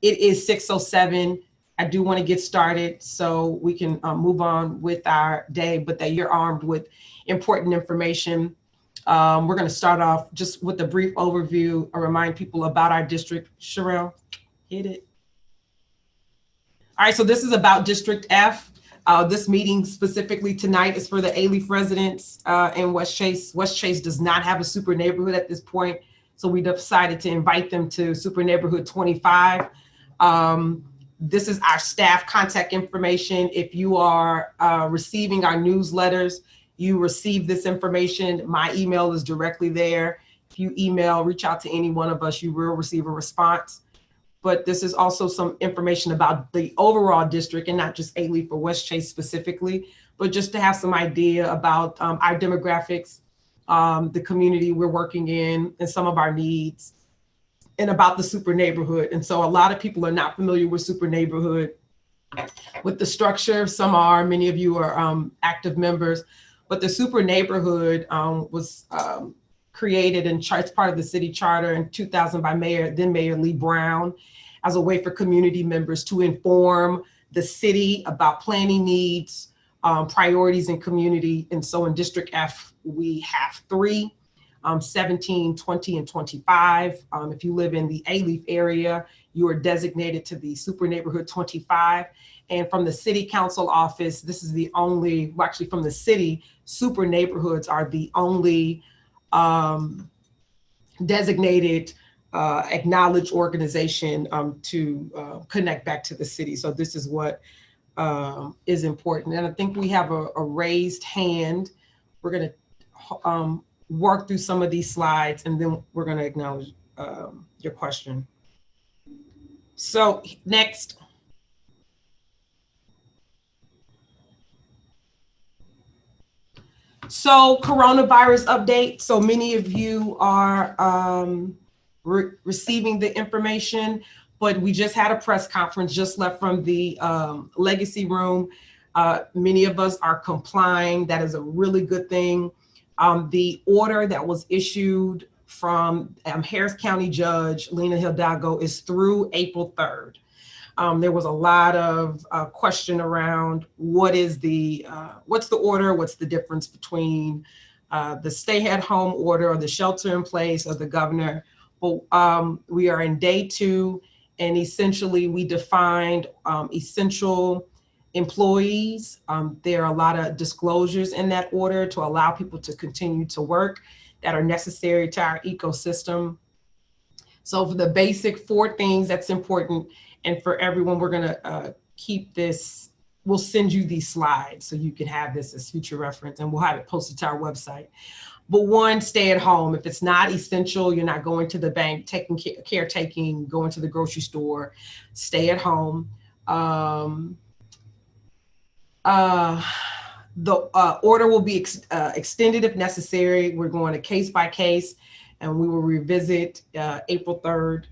It is 6:07. I do want to get started so we can move on with our day, but that you're armed with important information. We're going to start off just with a brief overview or remind people about our district. Sherelle, hit it. All right, so this is about District F. This meeting specifically tonight is for the Alief residents in Westchase. Westchase does not have a super neighborhood at this point, so we decided to invite them to Super Neighborhood 25. This is our staff contact information. If you are receiving our newsletters, you receive this information. My email is directly there. If you email, reach out to any one of us, you will receive a response. But this is also some information about the overall district and not just Alief or Westchase specifically, but just to have some idea about our demographics, the community we're working in, and some of our needs, and about the super neighborhood. And so a lot of people are not familiar with super neighborhood, with the structure. Some are, many of you are active members, but the super neighborhood was created and it's part of the city charter in 2000 by then Mayor Lee Brown, as a way for community members to inform the city about planning needs, priorities in community. And so in District F, we have 3, 17, 20, and 25. If you live in the Alief area, you are designated to the Super Neighborhood 25. And from the City Council office, this is the only, well, actually from the city, super neighborhoods are the only designated acknowledged organization to connect back to the city. So this is what is important. And I think we have a raised hand. We're going to work through some of these slides, and then we're going to acknowledge your question. So next. So coronavirus update. So many of you are receiving the information, but we just had a press conference, just left from the legacy room. Many of us are complying. That is a really good thing. The order that was issued from Harris County Judge Lena Hidalgo is through April 3rd. There was a lot of question around what's the order, what's the difference between the stay-at-home order or the shelter-in-place or the governor. But we are in day 2, and essentially we defined essential employees. There are a lot of disclosures in that order to allow people to continue to work that are necessary to our ecosystem. So for the basic 4 things that's important, and for everyone, we're gonna keep this, we'll send you these slides so you can have this as future reference, and we'll have it posted to our website. But 1, stay at home. If it's not essential, you're not going to the bank, caretaking, going to the grocery store, stay at home. The order will be extended if necessary. We're going to case by case, and we will revisit April 3rd.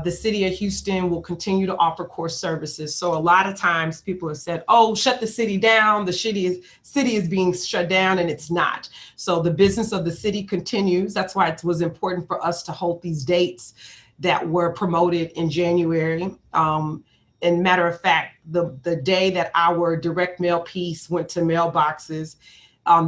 The city of Houston will continue to offer core services. So a lot of times people have said, oh, shut the city down. The city is being shut down, and it's not. So the business of the city continues. That's why it was important for us to hold these dates that were promoted in January. And matter of fact, the day that our direct mail piece went to mailboxes,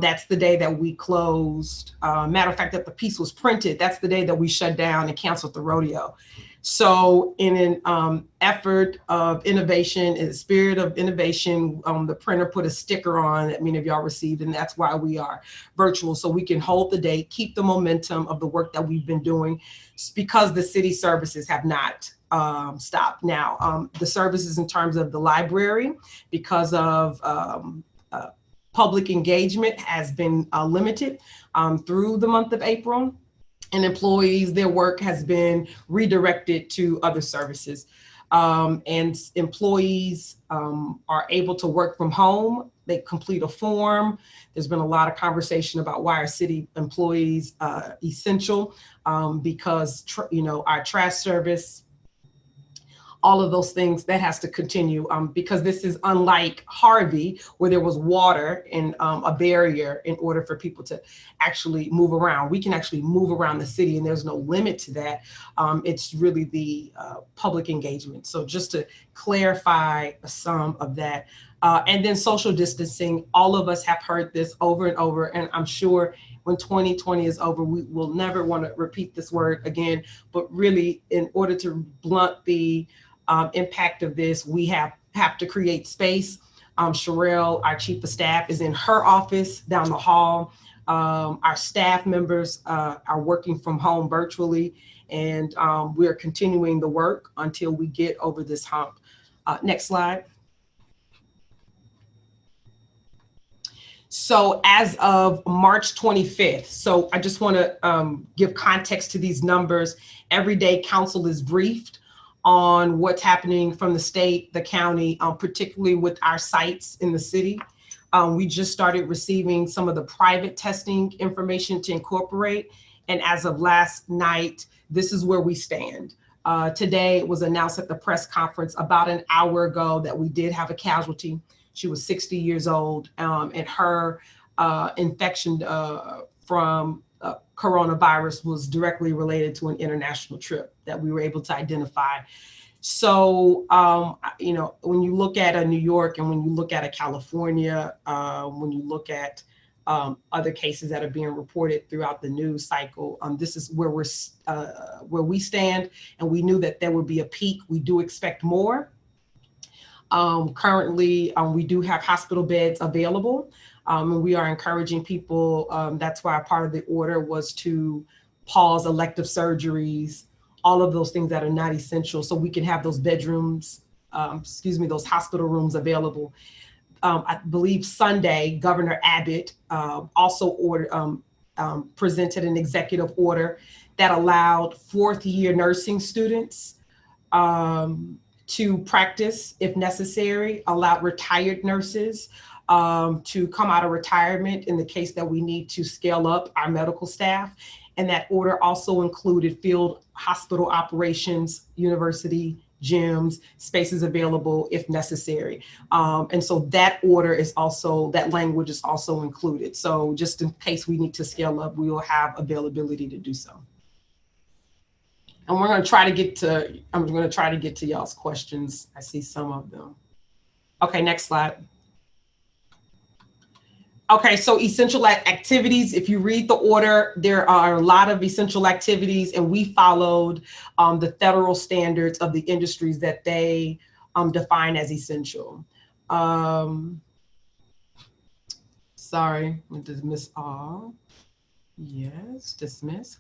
that's the day that we closed. Matter of fact, that the piece was printed, that's the day that we shut down and canceled the rodeo. So in an effort of innovation, in the spirit of innovation, the printer put a sticker on that many of y'all received, and that's why we are virtual, so we can hold the date, keep the momentum of the work that we've been doing, because the city services have not stopped. Now, the services in terms of the library, because of public engagement, has been limited through the month of April. And employees, their work has been redirected to other services. And employees are able to work from home. They complete a form. There's been a lot of conversation about why are city employees essential, because our trash service all of those things that has to continue, because this is unlike Harvey, where there was water and a barrier in order for people to actually move around. We can actually move around the city and there's no limit to that. It's really the public engagement. So just to clarify some of that. And then social distancing, all of us have heard this over and over, and I'm sure when 2020 is over, we will never want to repeat this word again, but really in order to blunt the impact of this, we have to create space. Sherelle, our chief of staff, is in her office down the hall. Our staff members are working from home virtually, and we're continuing the work until we get over this hump. Next slide. So as of March 25th, so I just want to give context to these numbers. Every day council is briefed on what's happening from the state, the county, particularly with our sites in the city. We just started receiving some of the private testing information to incorporate. And as of last night, this is where we stand. Today it was announced at the press conference about an hour ago that we did have a casualty. She was 60 years old, and her infection from coronavirus was directly related to an international trip that we were able to identify. So, you know, when you look at a New York and when you look at a California, when you look at other cases that are being reported throughout the news cycle, this is where where we stand, and we knew that there would be a peak. We do expect more. Currently, we do have hospital beds available, and we are encouraging people. That's why part of the order was to pause elective surgeries, all of those things that are not essential, so we can have those bedrooms, those hospital rooms available. I believe Sunday, Governor Abbott also presented an executive order that allowed fourth-year nursing students to practice if necessary, allowed retired nurses to come out of retirement in the case that we need to scale up our medical staff. And that order also included field hospital operations, university gyms, spaces available if necessary. And so that order is also, that language is also included. So just in case we need to scale up, we will have availability to do so. And we're going to try to get to, I'm going to try to get to y'all's questions. I see some of them. Okay, next slide. Okay, so essential activities. If you read the order, there are a lot of essential activities, and we followed the federal standards of the industries that they define as essential. Sorry, dismiss all. Yes, dismiss.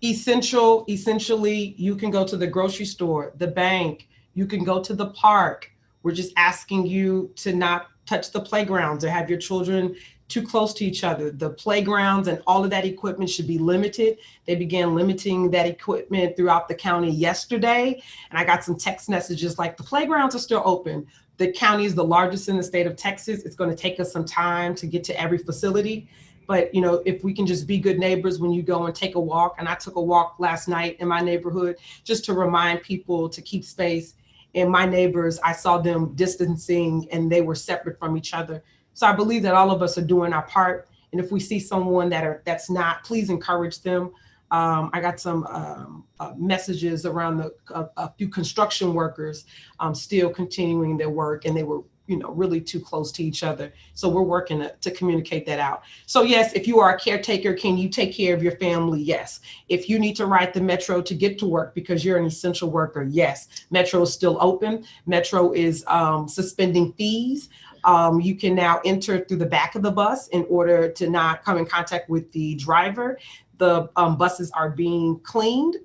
Essentially, you can go to the grocery store, the bank, you can go to the park. We're just asking you to not touch the playgrounds or have your children too close to each other. The playgrounds and all of that equipment should be limited. They began limiting that equipment throughout the county yesterday. And I got some text messages like, the playgrounds are still open. The county is the largest in the state of Texas. It's going to take us some time to get to every facility. But, you know, if we can just be good neighbors when you go and take a walk, and I took a walk last night in my neighborhood just to remind people to keep space. And my neighbors, I saw them distancing and they were separate from each other. So I believe that all of us are doing our part. And if we see someone that's not, please encourage them. I got some messages around a few construction workers still continuing their work, and they were, you know, really too close to each other. So we're working to communicate that out. So yes, if you are a caretaker, can you take care of your family? Yes. If you need to ride the Metro to get to work because you're an essential worker, yes. Metro is still open. Metro is suspending fees. You can now enter through the back of the bus in order to not come in contact with the driver. The buses are being cleaned.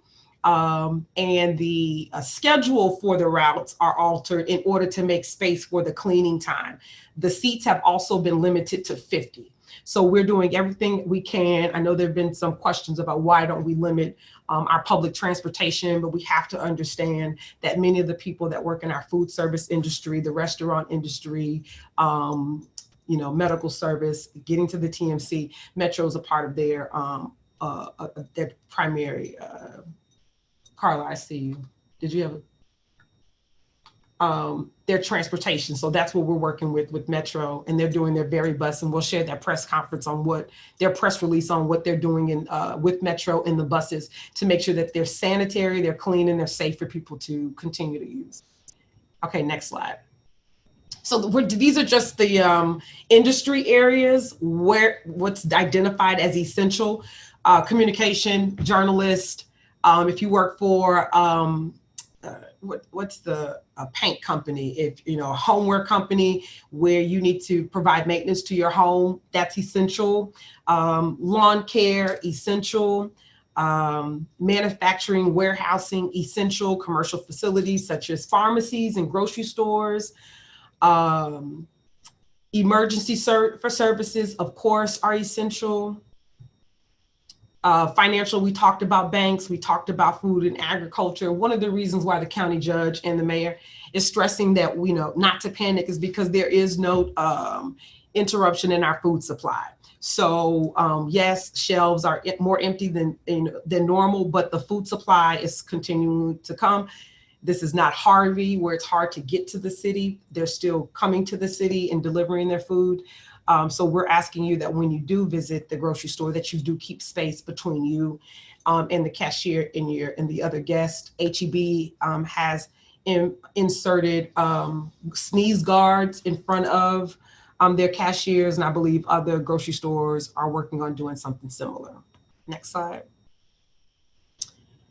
And the schedule for the routes are altered in order to make space for the cleaning time. The seats have also been limited to 50. So we're doing everything we can. I know there have been some questions about why don't we limit our public transportation, but we have to understand that many of the people that work in our food service industry, the restaurant industry, you know, medical service, getting to the TMC, Metro is a part of their primary. Carla, I see you. Did you have their transportation. So that's what we're working with Metro, and they're doing their very best. And we'll share that press conference on what their press release on what they're doing in with Metro in the buses to make sure that they're sanitary, they're clean, and they're safe for people to continue to use. Okay, next slide. So these are just the industry areas where what's identified as essential. Communication, journalist, if you work for what's the paint company, if you know, a homeware company where you need to provide maintenance to your home, that's essential. Lawn care, essential. Manufacturing, warehousing, essential. Commercial facilities such as pharmacies and grocery stores. Emergency services, of course, are essential. Financial, we talked about banks, we talked about food and agriculture. One of the reasons why the county judge and the mayor is stressing that we know not to panic is because there is no interruption in our food supply. So yes, shelves are more empty than normal, but the food supply is continuing to come. This is not Harvey, where it's hard to get to the city. They're still coming to the city and delivering their food. So we're asking you that when you do visit the grocery store, that you do keep space between you and the cashier and the other guest. HEB has inserted sneeze guards in front of their cashiers, and I believe other grocery stores are working on doing something similar. Next slide.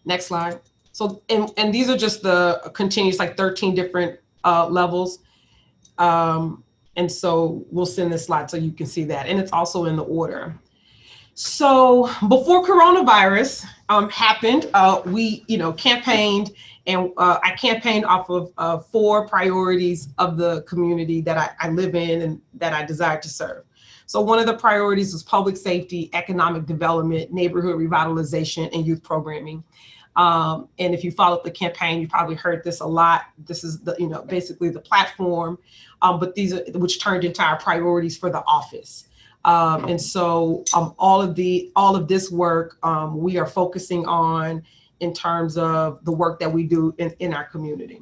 Next slide. So, and these are just the continuous, like 13 different levels. And so we'll send this slide so you can see that. And it's also in the order. So before coronavirus happened, we, campaigned, and I campaigned off of 4 priorities of the community that I live in and that I desire to serve. So one of the priorities was public safety, economic development, neighborhood revitalization, and youth programming. And if you followed the campaign, you probably heard this a lot. This is the, basically the platform, but these are which turned into our priorities for the office. And so all of this work we are focusing on in terms of the work that we do in our community.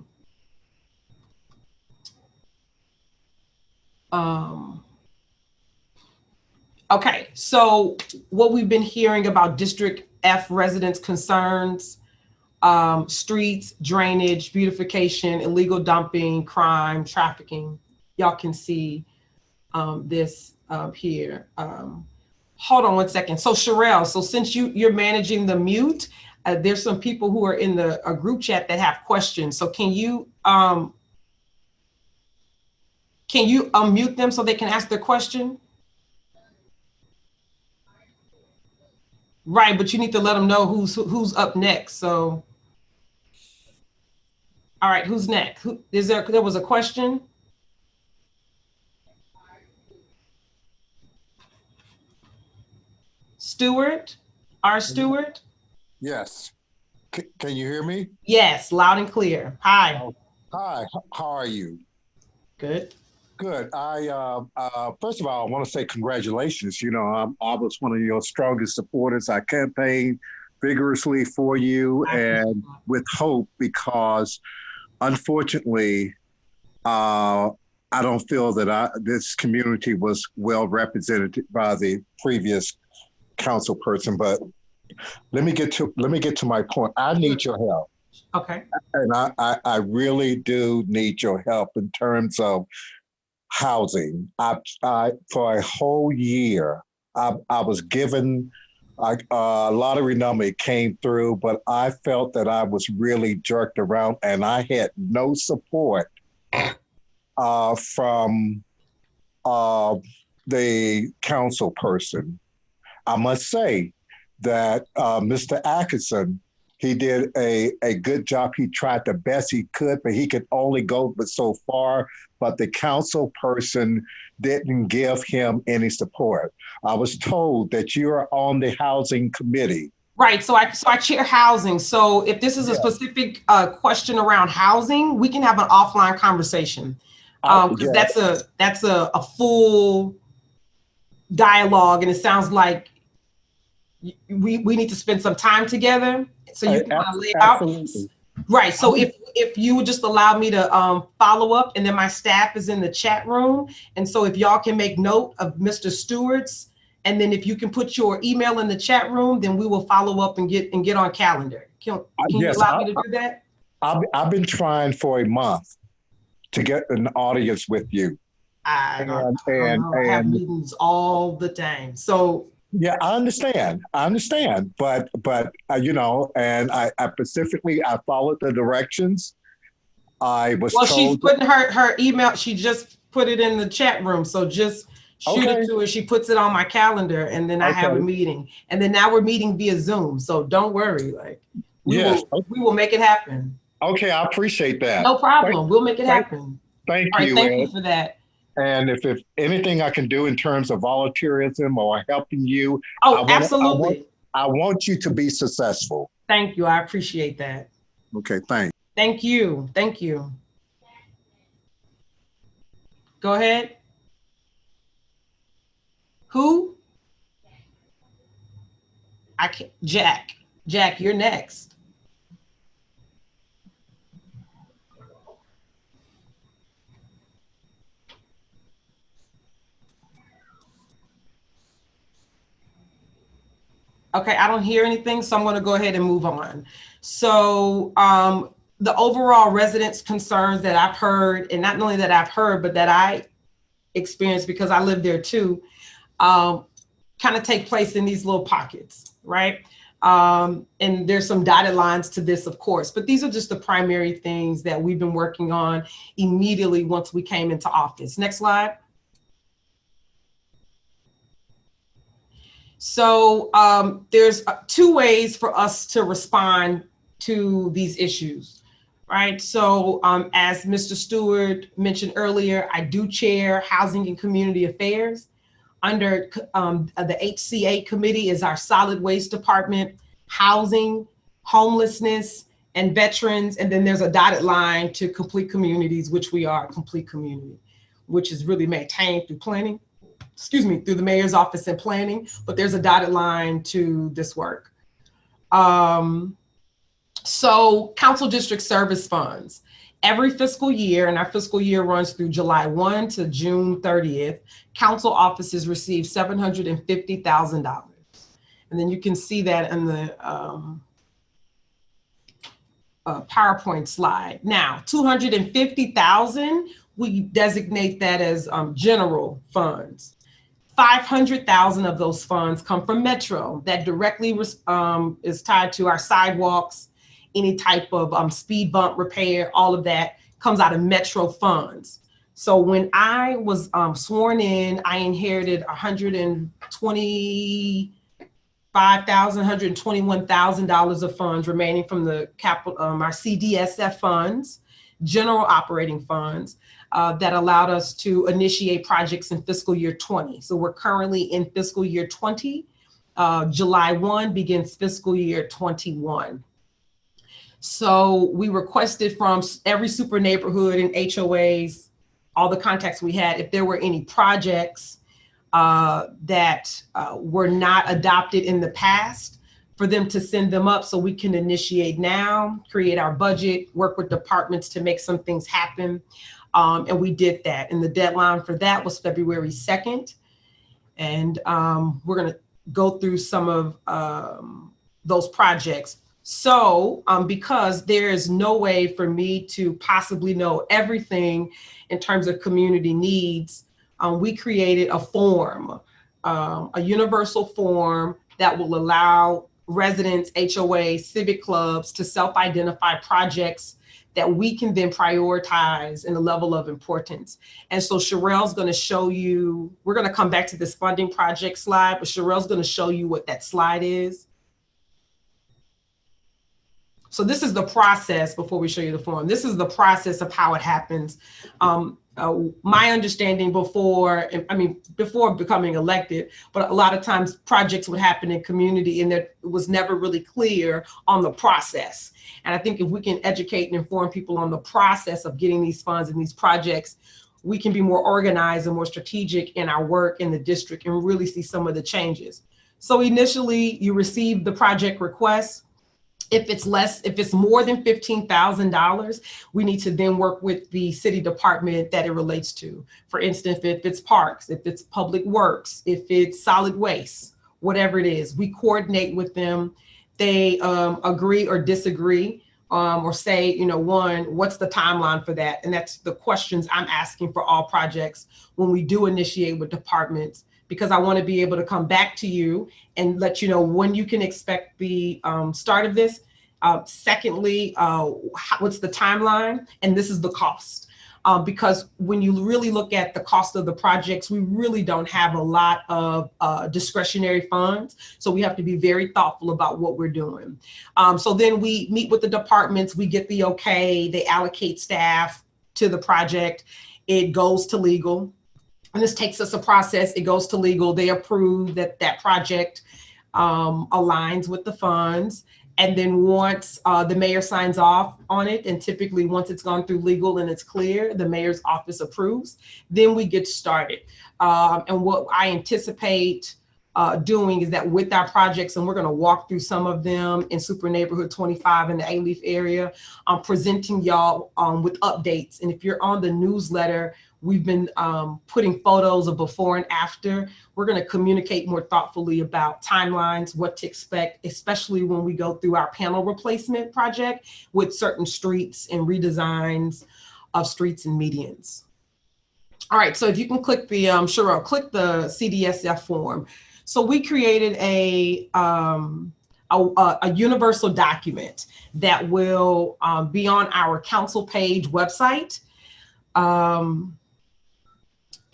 Okay, so what we've been hearing about District F residents' concerns, streets, drainage, beautification, illegal dumping, crime, trafficking. Y'all can see this here. Hold on one second. So Sherelle, so since you're managing the mute, there's some people who are in the group chat that have questions. So can you unmute them so they can ask their question? Right, but you need to let them know who's up next. So, all right, who's next? There was a question? Stewart, our Stewart? Yes. Can you hear me? Yes, loud and clear. Hi. Hi, how are you? Good. Good. First of all, I want to say congratulations. I was one of your strongest supporters. I campaigned vigorously for you and with hope, because unfortunately, I don't feel that this community was well represented by the previous council person. But let me get to my point. I need your help. Okay. And I really do need your help in terms of housing. For a whole year, I was given a lottery number. It came through, but I felt that I was really jerked around, and I had no support from the council person. I must say that Mr. Atkinson, he did a good job. He tried the best he could, but he could only go but so far. But the council person didn't give him any support. I was told that you are on the housing committee. Right. So I chair housing. So if this is a specific question around housing, we can have an offline conversation. Because that's a full dialogue, and it sounds like we need to spend some time together. So you can kind of lay out. Right. So if you would just allow me to follow up, and then my staff is in the chat room. And so if y'all can make note of Mr. Stewart's, and then if you can put your email in the chat room, then we will follow up and get on calendar. Can you Yes, allow me to do that? I've been trying for a month to get an audience with you. I don't know. I have meetings all the time. So yeah, I understand, but you know, and I specifically I followed the directions. I was well, told. she's putting her email. She just put it in the chat room. So just shoot Okay. it to her. She puts it on my calendar, and then I have a meeting. And then now we're meeting via Zoom. So don't worry. Like we will make it happen. Okay, I appreciate that. No problem. We'll make it happen. Thank All right, you. thank you for that. And if anything I can do in terms of volunteerism or helping you, absolutely. I want you to be successful. Thank you. I appreciate that. Okay, thanks. Thank you. Thank you. Go ahead. Who? I can't. Jack, you're next. Okay, I don't hear anything, so I'm going to go ahead and move on. So the overall residents' concerns that I've heard, and not only that I've heard, but that I experienced because I live there too, kind of take place in these little pockets, right? And there's some dotted lines to this, of course, but these are just the primary things that we've been working on immediately once we came into office. Next slide. So there's two ways for us to respond to these issues, right? So as Mr. Stewart mentioned earlier, I do chair Housing and Community Affairs. Under the HCA committee is our Solid Waste Department, Housing, Homelessness, and Veterans. And then there's a dotted line to Complete Communities, which we are a complete community, which is really maintained through planning. Excuse me, through the mayor's office and planning, but there's a dotted line to this work. So council district service funds. Every fiscal year, and our fiscal year runs through July 1 to June 30th, council offices receive $750,000. And then you can see that in the PowerPoint slide. Now, $250,000, we designate that as general funds. 500,000 of those funds come from Metro. That directly is tied to our sidewalks, any type of speed bump repair, all of that comes out of Metro funds. So when I was sworn in, I inherited $121,000 of funds remaining from the capital, our CDSF funds, general operating funds. That allowed us to initiate projects in fiscal year 20. So we're currently in fiscal year 20. July 1 begins fiscal year 21. So we requested from every super neighborhood and HOAs, all the contacts we had, if there were any projects that were not adopted in the past, for them to send them up so we can initiate now, create our budget, work with departments to make some things happen. And we did that. And the deadline for that was February 2nd. And we're going to go through some of those projects. So because there is no way for me to possibly know everything in terms of community needs, we created a form, a universal form that will allow residents, HOA, civic clubs to self-identify projects that we can then prioritize in a level of importance. And so Sherelle's going to show you, we're going to come back to this funding project slide, but Sherelle's going to show you what that slide is. So this is the process before we show you the form. This is the process of how it happens. My understanding before becoming elected, but a lot of times projects would happen in community and it was never really clear on the process. And I think if we can educate and inform people on the process of getting these funds and these projects, we can be more organized and more strategic in our work in the district and really see some of the changes. So initially you receive the project request. If it's more than $15,000, we need to then work with the city department that it relates to. For instance, if it's parks, if it's public works, if it's solid waste, whatever it is, we coordinate with them. They agree or disagree, or say, one, what's the timeline for that? And that's the questions I'm asking for all projects when we do initiate with departments, because I want to be able to come back to you and let you know when you can expect the start of this. Secondly, what's the timeline? And this is the cost. Because when you really look at the cost of the projects, we really don't have a lot of discretionary funds. So we have to be very thoughtful about what we're doing. So then we meet with the departments, we get the okay, they allocate staff to the project, it goes to legal. And this takes us a process. It goes to legal. They approve that project aligns with the funds. And then once the mayor signs off on it, and typically once it's gone through legal and it's clear, the mayor's office approves, then we get started. And what I anticipate doing is that with our projects, and we're going to walk through some of them in Super Neighborhood 25 in the Alief area, presenting y'all with updates. And if you're on the newsletter, we've been putting photos of before and after. We're going to communicate more thoughtfully about timelines, what to expect, especially when we go through our panel replacement project with certain streets and redesigns of streets and medians. All right, so if you can click the, Cheryl, click the CDSF form. So we created a universal document that will be on our council page website.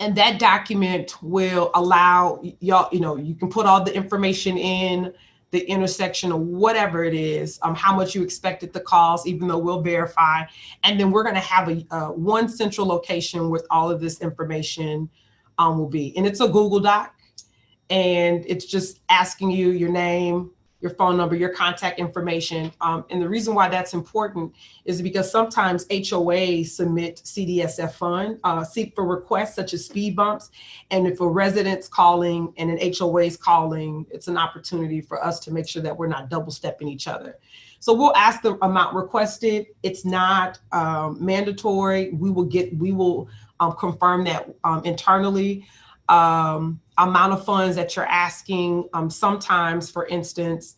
And that document will allow y'all, you can put all the information in the intersection or whatever it is, how much you expect it to cost, even though we'll verify. And then we're going to have a one central location with all of this information will be. And it's a Google Doc. And it's just asking you your name, your phone number, your contact information. And the reason why that's important is because sometimes HOAs submit CDSF fund, seek for requests such as speed bumps. And if a resident's calling and an HOA is calling, it's an opportunity for us to make sure that we're not double stepping each other. So we'll ask the amount requested. It's not mandatory. We will confirm that internally. Amount of funds that you're asking. Sometimes, for instance,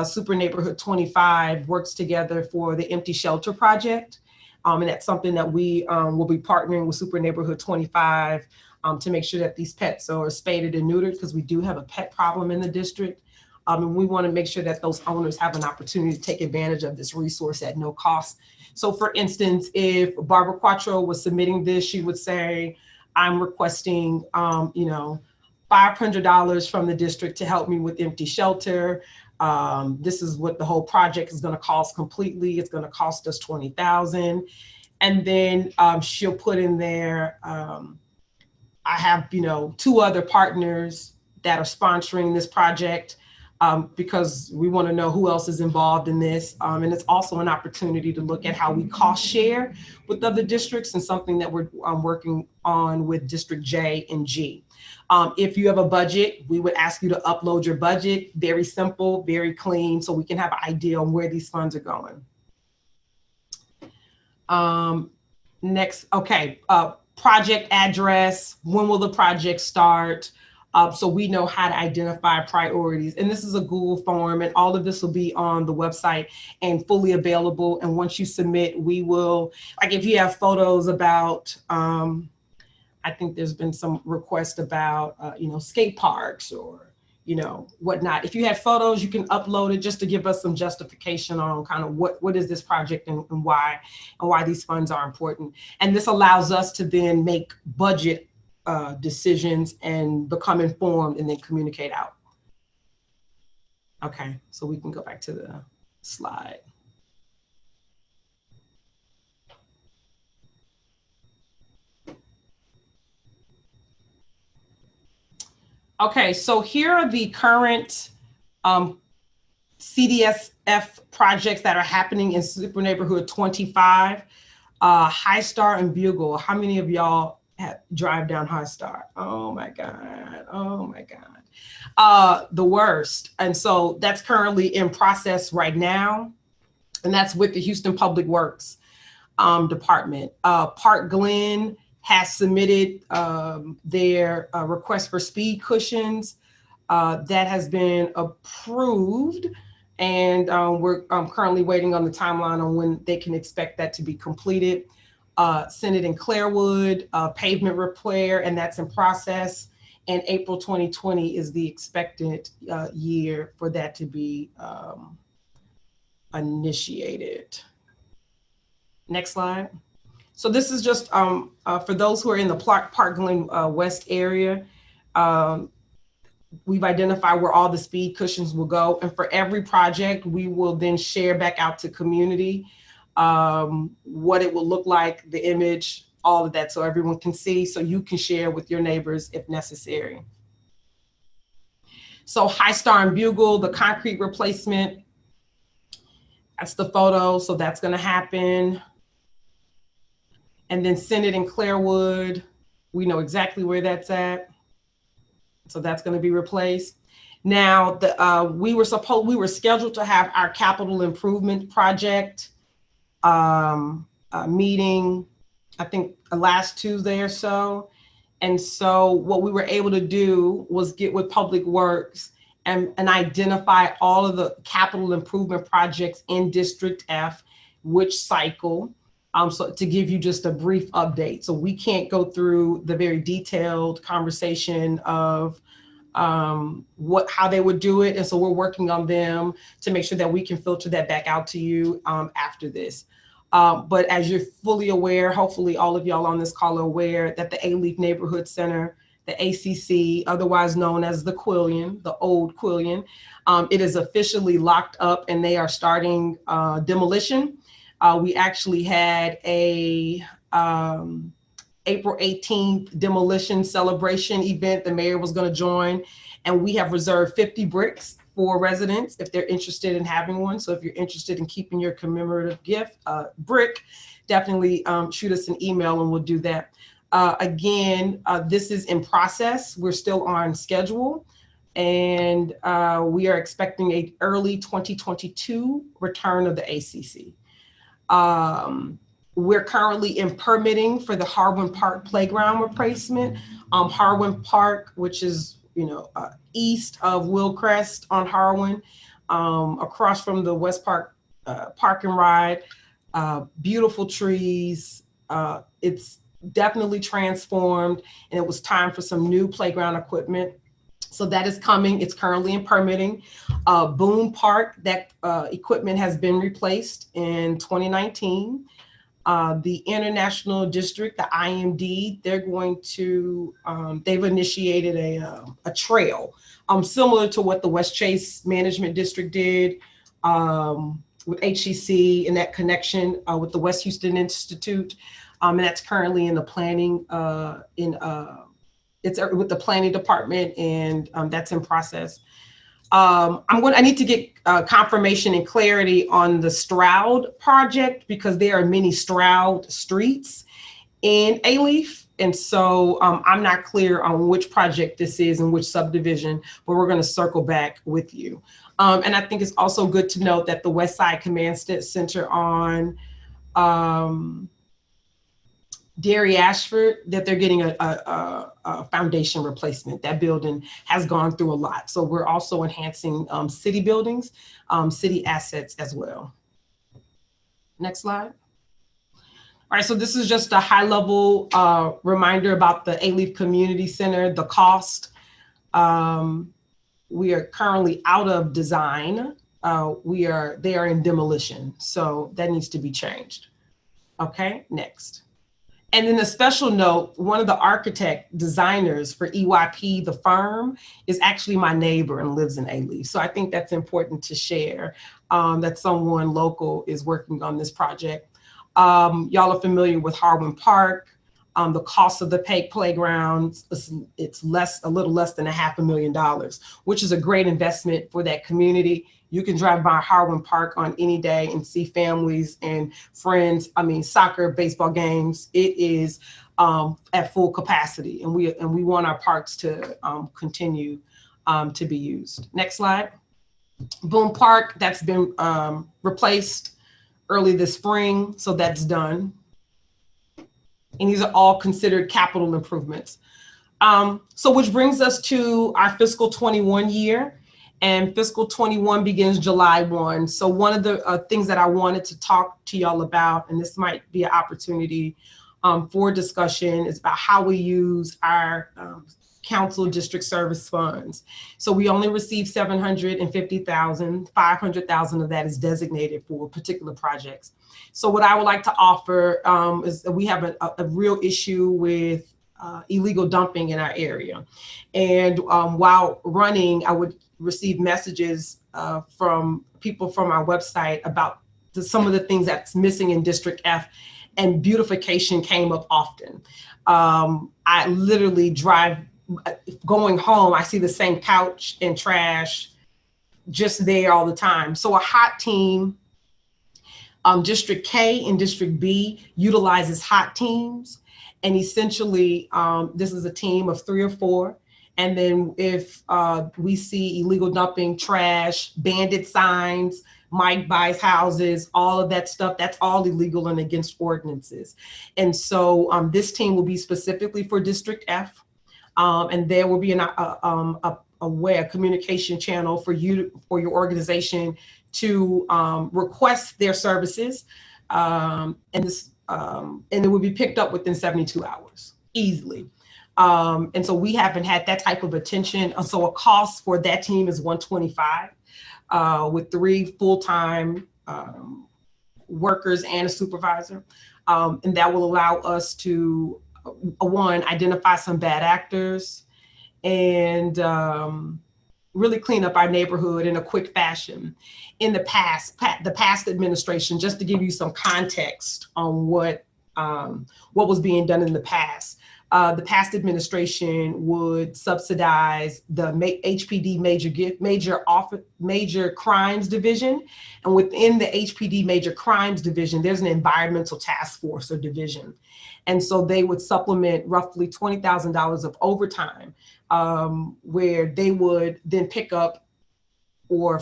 Super Neighborhood 25 works together for the Empty Shelter Project. And that's something that we will be partnering with Super Neighborhood 25 to make sure that these pets are spaded and neutered, because we do have a pet problem in the district. And we want to make sure that those owners have an opportunity to take advantage of this resource at no cost. So for instance, if Barbara Quattro was submitting this, she would say, I'm requesting, $500 from the district to help me with empty shelter. This is what the whole project is going to cost completely. It's going to cost us $20,000. And then she'll put in there, I have, 2 other partners that are sponsoring this project because we want to know who else is involved in this. And it's also an opportunity to look at how we cost share with other districts, and something that we're working on with District J and G. If you have a budget, we would ask you to upload your budget. Very simple, very clean, so we can have an idea on where these funds are going. Next, okay, project address. When will the project start? So we know how to identify priorities. And this is a Google form, and all of this will be on the website and fully available. And once you submit, we will, like if you have photos about, I think there's been some requests about, skate parks or, whatnot. If you have photos, you can upload it just to give us some justification on kind of what is this project and why these funds are important. And this allows us to then make budget decisions and become informed and then communicate out. Okay, so we can go back to the slide. Okay, so here are the current CDSF projects that are happening in Super Neighborhood 25. High Star and Bugle. How many of y'all drive down High Star? Oh my God, oh my God. the worst. And so that's currently in process right now. And that's with the Houston Public Works Department. Park Glen has submitted their request for speed cushions. That has been approved. And we're currently waiting on the timeline on when they can expect that to be completed. Senate and Clairwood, pavement repair, and that's in process. And April 2020 is the expected year for that to be initiated. Next slide. So this is just for those who are in the Park Glen West area. We've identified where all the speed cushions will go. And for every project, we will then share back out to community what it will look like, the image, all of that, so everyone can see, so you can share with your neighbors if necessary. So High Star and Bugle, the concrete replacement, that's the photo, so that's gonna happen. And then Senate and Clairwood, we know exactly where that's at. So that's gonna be replaced. Now, we were scheduled to have our capital improvement project meeting, I think last Tuesday or so. And so what we were able to do was get with Public Works and identify all of the capital improvement projects in District F, which cycle, so to give you just a brief update. So we can't go through the very detailed conversation of how they would do it. And so we're working on them to make sure that we can filter that back out to you after this. But as you're fully aware, hopefully all of y'all on this call are aware that the Alief Neighborhood Center, the ACC, otherwise known as the Quillian, the old Quillian, it is officially locked up and they are starting demolition. We actually had a April 18th demolition celebration event. The mayor was going to join, and we have reserved 50 bricks for residents if they're interested in having one. So if you're interested in keeping your commemorative gift, brick, definitely shoot us an email and we'll do that. Again, this is in process. We're still on schedule, and we are expecting a early 2022 return of the ACC. We're currently in permitting for the Harwin Park playground replacement. Harwin Park, which is east of Willcrest on Harwin, across from the West Park Park and Ride. Beautiful trees. It's definitely transformed, and it was time for some new playground equipment. So that is coming. It's currently in permitting. Boone Park, that equipment has been replaced in 2019. The International District, the IMD, they're going to, they've initiated a trail similar to what the Westchase Management District did with HCC and that connection with the West Houston Institute. And that's currently in the planning, it's with the planning department, and that's in process. I need to get confirmation and clarity on the Stroud project, because there are many Stroud streets in Alief. And so I'm not clear on which project this is and which subdivision, but we're going to circle back with you. And I think it's also good to note that the West Side Command Center on Derry Ashford, that they're getting a foundation replacement. That building has gone through a lot. So we're also enhancing city buildings, city assets as well. Next slide. All right, so this is just a high level reminder about the Alief Community Center, the cost. We are currently out of design. They are in demolition. So that needs to be changed. Okay, next. And then a special note, one of the architect designers for EYP, the firm, is actually my neighbor and lives in Alief. So I think that's important to share, that someone local is working on this project. Y'all are familiar with Harwin Park. The cost of the playground, it's a little less than $500,000, which is a great investment for that community. You can drive by Harwin Park on any day and see families and friends. I mean, soccer, baseball games. It is at full capacity, and we want our parks to continue to be used. Next slide. Boone Park, that's been replaced early this spring, so that's done. And these are all considered capital improvements. So which brings us to our fiscal 21 year, and fiscal 21 begins July 1. So one of the things that I wanted to talk to y'all about, and this might be an opportunity for discussion, is about how we use our council district service funds. So we only received $750,000, 500,000 of that is designated for particular projects. So what I would like to offer is that we have a real issue with illegal dumping in our area. And while running, I would receive messages from people from our website about some of the things that's missing in District F, and beautification came up often. I literally drive, going home, I see the same couch and trash just there all the time. So a hot team, District K and District B utilizes hot teams. And essentially, this is a team of 3 or 4. And then if we see illegal dumping, trash, bandit signs, Mike buys houses, all of that stuff, that's all illegal and against ordinances. And so this team will be specifically for District F. And there will be a communication channel for you, for your organization to request their services. And it will be picked up within 72 hours, easily. And so we haven't had that type of attention. So a cost for that team is $125 with 3 full-time workers and a supervisor. And that will allow us to, one, identify some bad actors and really clean up our neighborhood in a quick fashion. In the past administration, just to give you some context on what was being done in the past administration would subsidize the HPD major crimes division, and within the HPD major crimes division, there's an environmental task force or division, and so they would supplement roughly $20,000 of overtime, where they would then pick up, or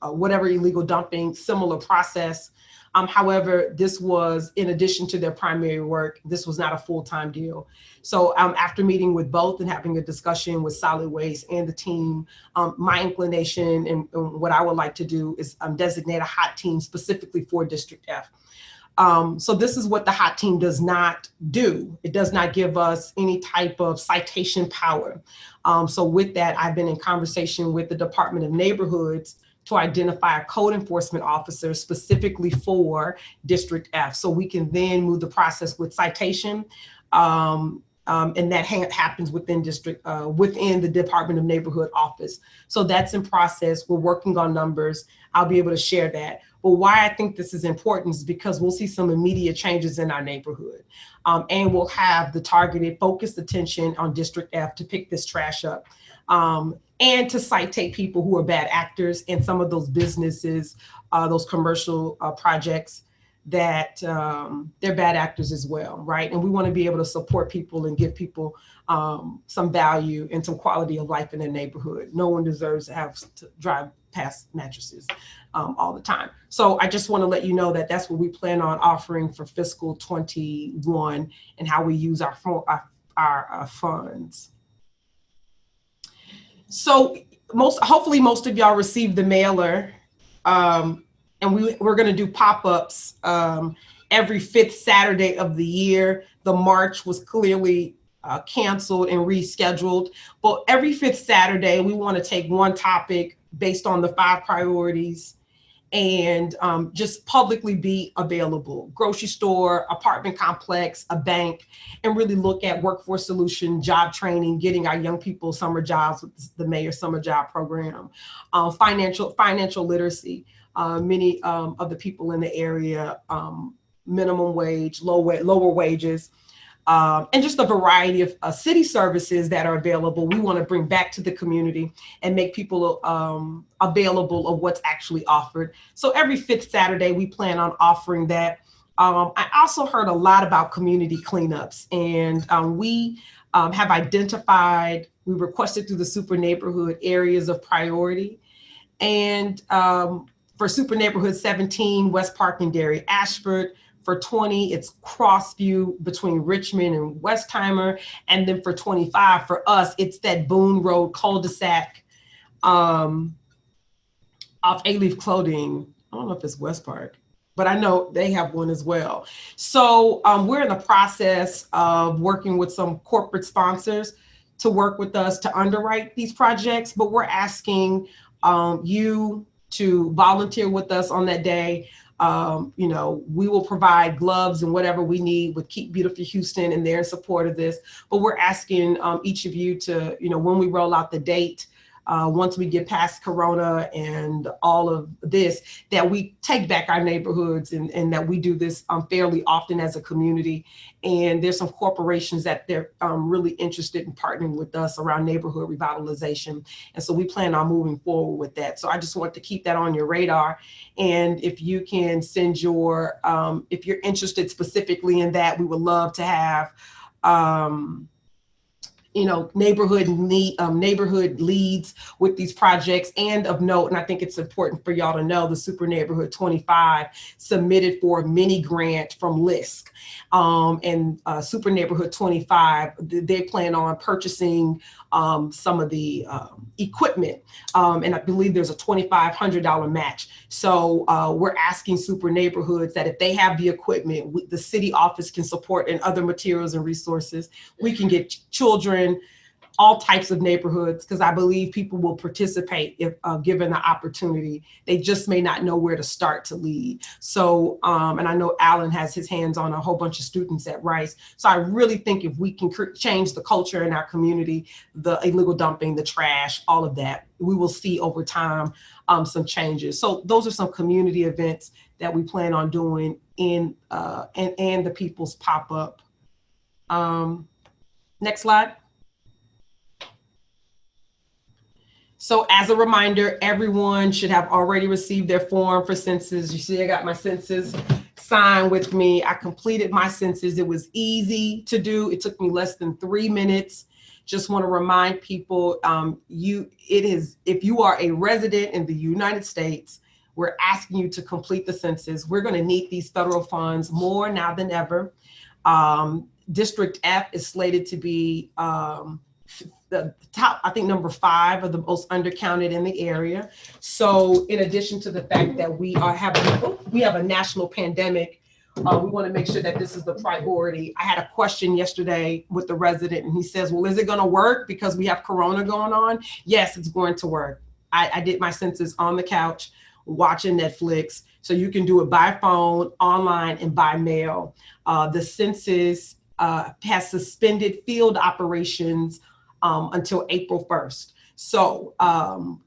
whatever illegal dumping, similar process. However, this was in addition to their primary work. This was not a full-time deal. So after meeting with both and having a discussion with solid waste and the team, my inclination and what I would like to do is designate a hot team specifically for District F. So this is what the hot team does not do. It does not give us any type of citation power. So with that, I've been in conversation with the Department of Neighborhoods to identify a code enforcement officer specifically for District F. So we can then move the process with citation. And that happens within the Department of Neighborhood office. So that's in process. We're working on numbers. I'll be able to share that. But why I think this is important is because we'll see some immediate changes in our neighborhood. And we'll have the targeted, focused attention on District F to pick this trash up. And to citate people who are bad actors in some of those businesses, those commercial projects, that they're bad actors as well, right? And we want to be able to support people and give people some value and some quality of life in their neighborhood. No one deserves to have to drive past mattresses all the time. So I just want to let you know that that's what we plan on offering for fiscal 21 and how we use our funds. So hopefully most of y'all received the mailer, and we're going to do pop-ups every 5th Saturday of the year. The March was clearly canceled and rescheduled, but every 5th Saturday we want to take one topic based on the 5 priorities and just publicly be available. Grocery store, apartment complex, a bank, and really look at workforce solution, job training, getting our young people summer jobs with the Mayor's Summer Job Program, financial literacy. Many of the people in the area, minimum wage, lower wages, and just a variety of city services that are available. We want to bring back to the community and make people available of what's actually offered. So every 5th Saturday, we plan on offering that. I also heard a lot about community cleanups, and we have identified We requested through the super neighborhood areas of priority. And for super neighborhood 17, West Park and Dairy Ashford. For 20, it's Crossview between Richmond and Westheimer. And then for 25, for us, it's that Boone Road cul-de-sac off A-Leaf Clothing. I don't know if it's West Park, but I know they have one as well. So we're in the process of working with some corporate sponsors to work with us to underwrite these projects, but we're asking you to volunteer with us on that day. You know, we will provide gloves and whatever we need with Keep Beautiful Houston, and they're in support of this. But we're asking each of you to, you know, when we roll out the date, once we get past Corona and all of this, that we take back our neighborhoods and that we do this fairly often as a community. And there's some corporations that they're really interested in partnering with us around neighborhood revitalization. And so we plan on moving forward with that. So I just want to keep that on your radar. And if you can send your, if you're interested specifically in that, we would love to have, you know, neighborhood leads with these projects. And of note, and I think it's important for y'all to know, the Super Neighborhood 25 submitted for a mini grant from LISC. And Super Neighborhood 25, they plan on purchasing some of the equipment. And I believe there's a $2,500 match. So we're asking super neighborhoods that if they have the equipment, the city office can support and other materials and resources. We can get children, all types of neighborhoods, because I believe people will participate if given the opportunity. They just may not know where to start to lead. So, and I know Alan has his hands on a whole bunch of students at Rice. So I really think if we can change the culture in our community, the illegal dumping, the trash, all of that, we will see over time some changes. So those are some community events that we plan on doing in and the People's Pop-Up. Next slide. So as a reminder, everyone should have already received their form for census. You see, I got my census sign with me. I completed my census. It was easy to do. It took me less than 3 minutes. Just want to remind people, if you are a resident in the United States, we're asking you to complete the census. We're going to need these federal funds more now than ever. District F is slated to be the top, I think, number 5 of the most undercounted in the area. So in addition to the fact that we have a national pandemic, we want to make sure that this is the priority. I had a question yesterday with the resident, and he says, well, is it going to work because we have Corona going on? Yes, it's going to work. I did my census on the couch watching Netflix. So you can do it by phone, online, and by mail. The census has suspended field operations until April 1st. So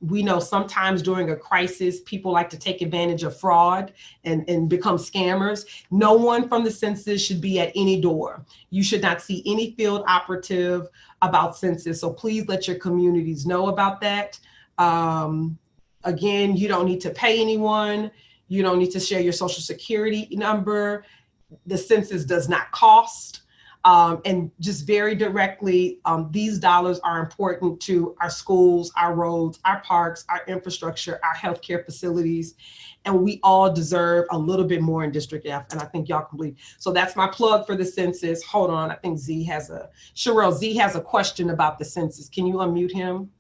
we know sometimes during a crisis, people like to take advantage of fraud and become scammers. No one from the census should be at any door. You should not see any field operative about census. So please let your communities know about that. Again, you don't need to pay anyone. You don't need to share your social security number. The census does not cost. And just very directly, these dollars are important to our schools, our roads, our parks, our infrastructure, our healthcare facilities, and we all deserve a little bit more in District F, and I think y'all can believe. So that's my plug for the census. Hold on, I think Z has a question about the census. Can you unmute him?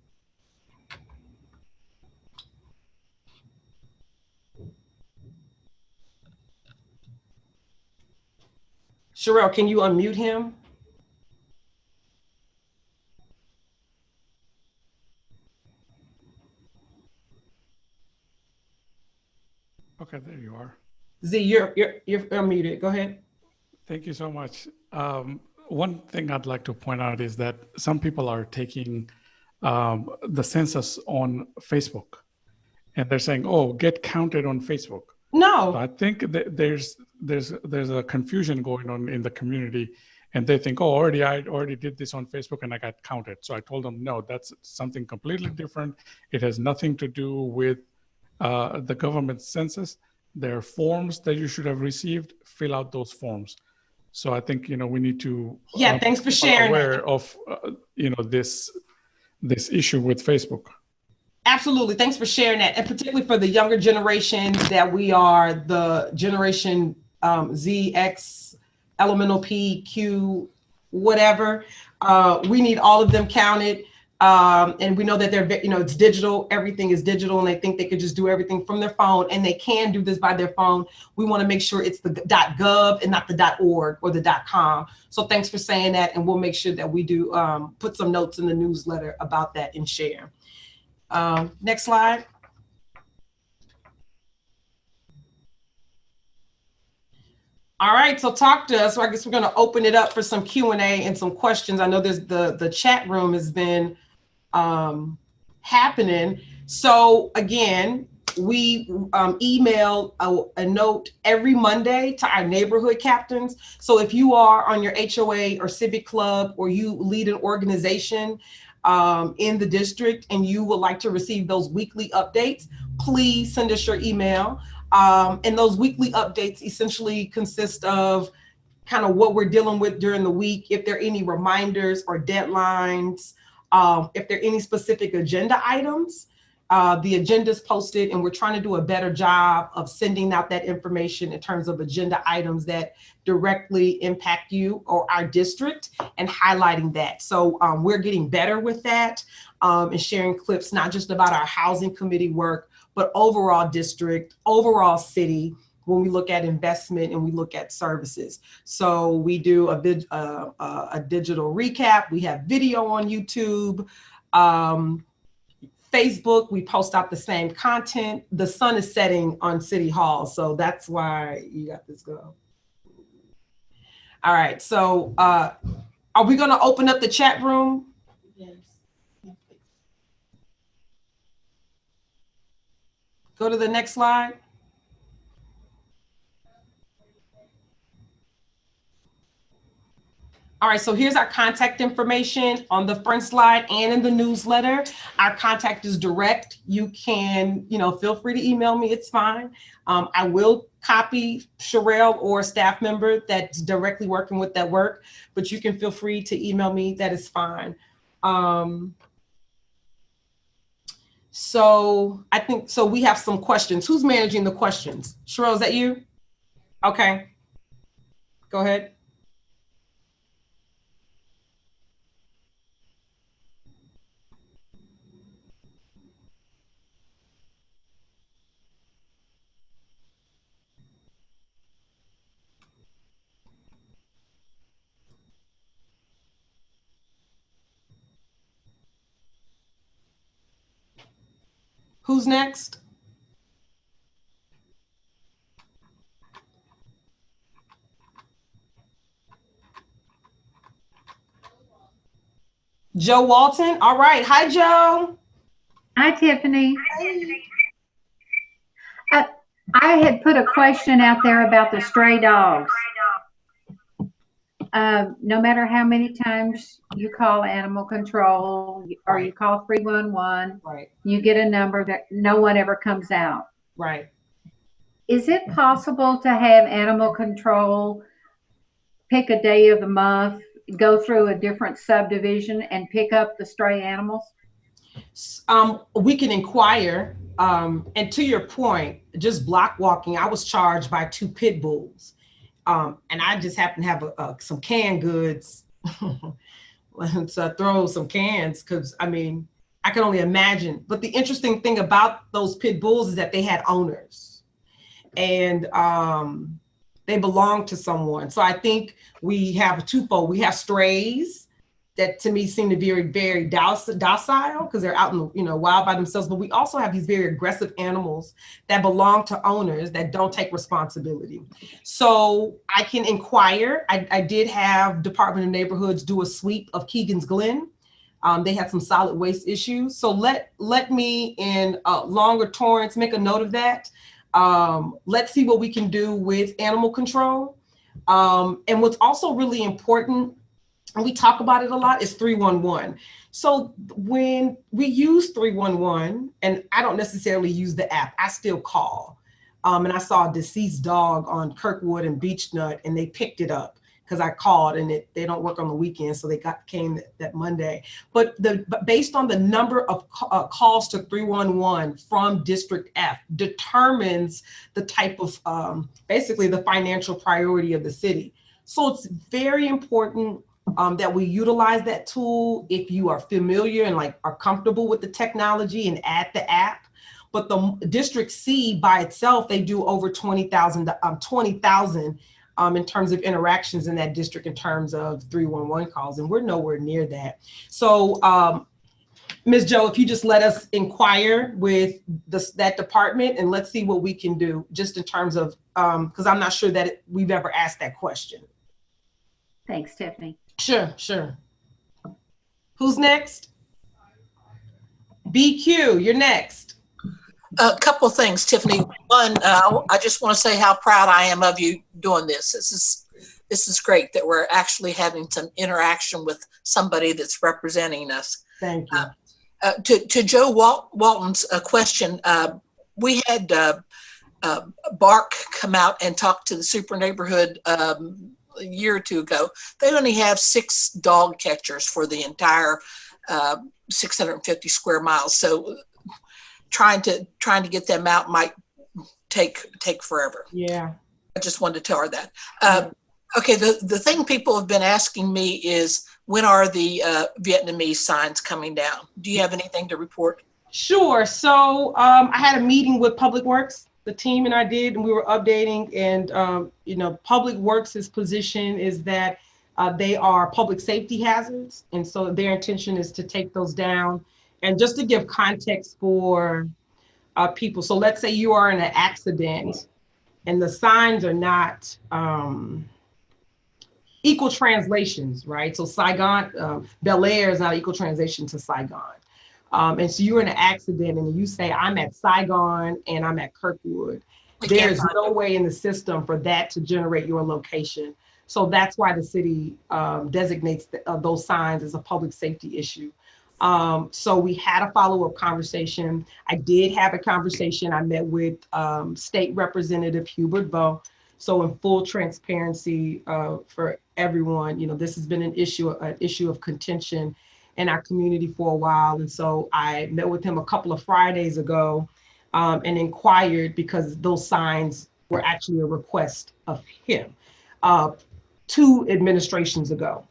Sherelle, can you unmute him? Okay, there you are. Z, you're unmuted. Go ahead. Thank you so much. One thing I'd like to point out is that some people are taking the census on Facebook, and they're saying, "Oh, get counted on Facebook." No, so I think that there's a confusion going on in the community, and they think, "Oh, I already did this on Facebook and I got counted." So I told them, "No, that's something completely different. It has nothing to do with the government census. There are forms that you should have received. Fill out those forms." So I think we need to thanks for sharing. Aware of this this issue with Facebook. Absolutely. Thanks for sharing that. And particularly for the younger generation that we are, the generation Z, X, elemental P, Q, whatever. We need all of them counted. And we know that they're, it's digital. Everything is digital, and they think they could just do everything from their phone, and they can do this by their phone. We want to make sure it's the .gov and not the .org or the .com. So thanks for saying that. And we'll make sure that we do put some notes in the newsletter about that and share. Next slide. All right, so talk to us. So I guess we're going to open it up for some Q&A and some questions. I know there's the chat room has been happening. So again, we email a note every Monday to our neighborhood captains. So if you are on your HOA or civic club, or you lead an organization in the district and you would like to receive those weekly updates, please send us your email. And those weekly updates essentially consist of kind of what we're dealing with during the week, if there are any reminders or deadlines, if there are any specific agenda items. The agenda is posted, and we're trying to do a better job of sending out that information in terms of agenda items that directly impact you or our district, and highlighting that. So we're getting better with that, and sharing clips, not just about our housing committee work, but overall district, overall city, when we look at investment and we look at services. So we do a digital recap. We have video on YouTube. Facebook, we post out the same content. The sun is setting on City Hall, so that's why you got this going. All right, so are we gonna open up the chat room? Yes. Go to the next slide. All right, so here's our contact information on the front slide and in the newsletter. Our contact is direct. You can, feel free to email me, it's fine. I will copy Sherelle or a staff member that's directly working with that work, but you can feel free to email me, that is fine. So I think, so we have some questions. Who's managing the questions? Sherelle, is that you? Okay, go ahead. Who's next? Joe Walton. All right. Hi, Joe. Hi, Tiffany. I had put a question out there about the stray dogs. No matter how many times you call animal control or you call 311, right, you get a number that no one ever comes out. Right. Is it possible to have animal control pick a day of the month, go through a different subdivision and pick up the stray animals? We can inquire. And to your point, just block walking, I was charged by 2 pit bulls. And I just happen to have some canned goods. So I throw some cans because, I mean, I can only imagine. But the interesting thing about those pit bulls is that they had owners. And they belong to someone. So I think we have a twofold. We have strays that to me seem to be very, very docile because they're out in the wild by themselves. But we also have these very aggressive animals that belong to owners that don't take responsibility. So I can inquire. I did have Department of Neighborhoods do a sweep of Keegan's Glen. They had some solid waste issues. So let me in Longer Torrance make a note of that. Let's see what we can do with animal control. And what's also really important, and we talk about it a lot, is 311. So when we use 311, and I don't necessarily use the app, I still call. And I saw a deceased dog on Kirkwood and Beechnut, and they picked it up. because I called and they don't work on the weekend, so they came that Monday. But based on the number of calls to 311 from District F determines the type of basically the financial priority of the city. So it's very important that we utilize that tool if you are familiar and like are comfortable with the technology and add the app. But the District C by itself, they do over 20,000 in terms of interactions in that district in terms of 311 calls, and we're nowhere near that. So Ms. Joe, if you just let us inquire with that department and let's see what we can do just in terms of, because I'm not sure that we've ever asked that question. Thanks, Tiffany. Sure, sure. Who's next? BQ, you're next. A couple of things, Tiffany. One, I just want to say how proud I am of you doing this. This is great that we're actually having some interaction with somebody that's representing us. Thank you. To Joe Walton's question, we had Bark come out and talk to the super neighborhood a year or two ago. They only have 6 dog catchers for the entire 650 square miles. So trying to get them out might take forever. Yeah. I just wanted to tell her that. Okay, the thing people have been asking me is, when are the Vietnamese signs coming down? Do you have anything to report? Sure. So I had a meeting with Public Works, the team and I did, and we were updating, and Public Works' position is that they are public safety hazards. And so their intention is to take those down. And just to give context for people, so let's say you are in an accident and the signs are not equal translations, right? So Saigon, Bel Air is not equal translation to Saigon. And so you're in an accident and you say, I'm at Saigon and I'm at Kirkwood. There's no way in the system for that to generate your location. So that's why the city designates those signs as a public safety issue. So we had a follow-up conversation. I did have a conversation. I met with State Representative Hubert Vo. So in full transparency for everyone, this has been an issue of contention in our community for a while. And so I met with him a couple of Fridays ago and inquired, because those signs were actually a request of him 2 administrations ago.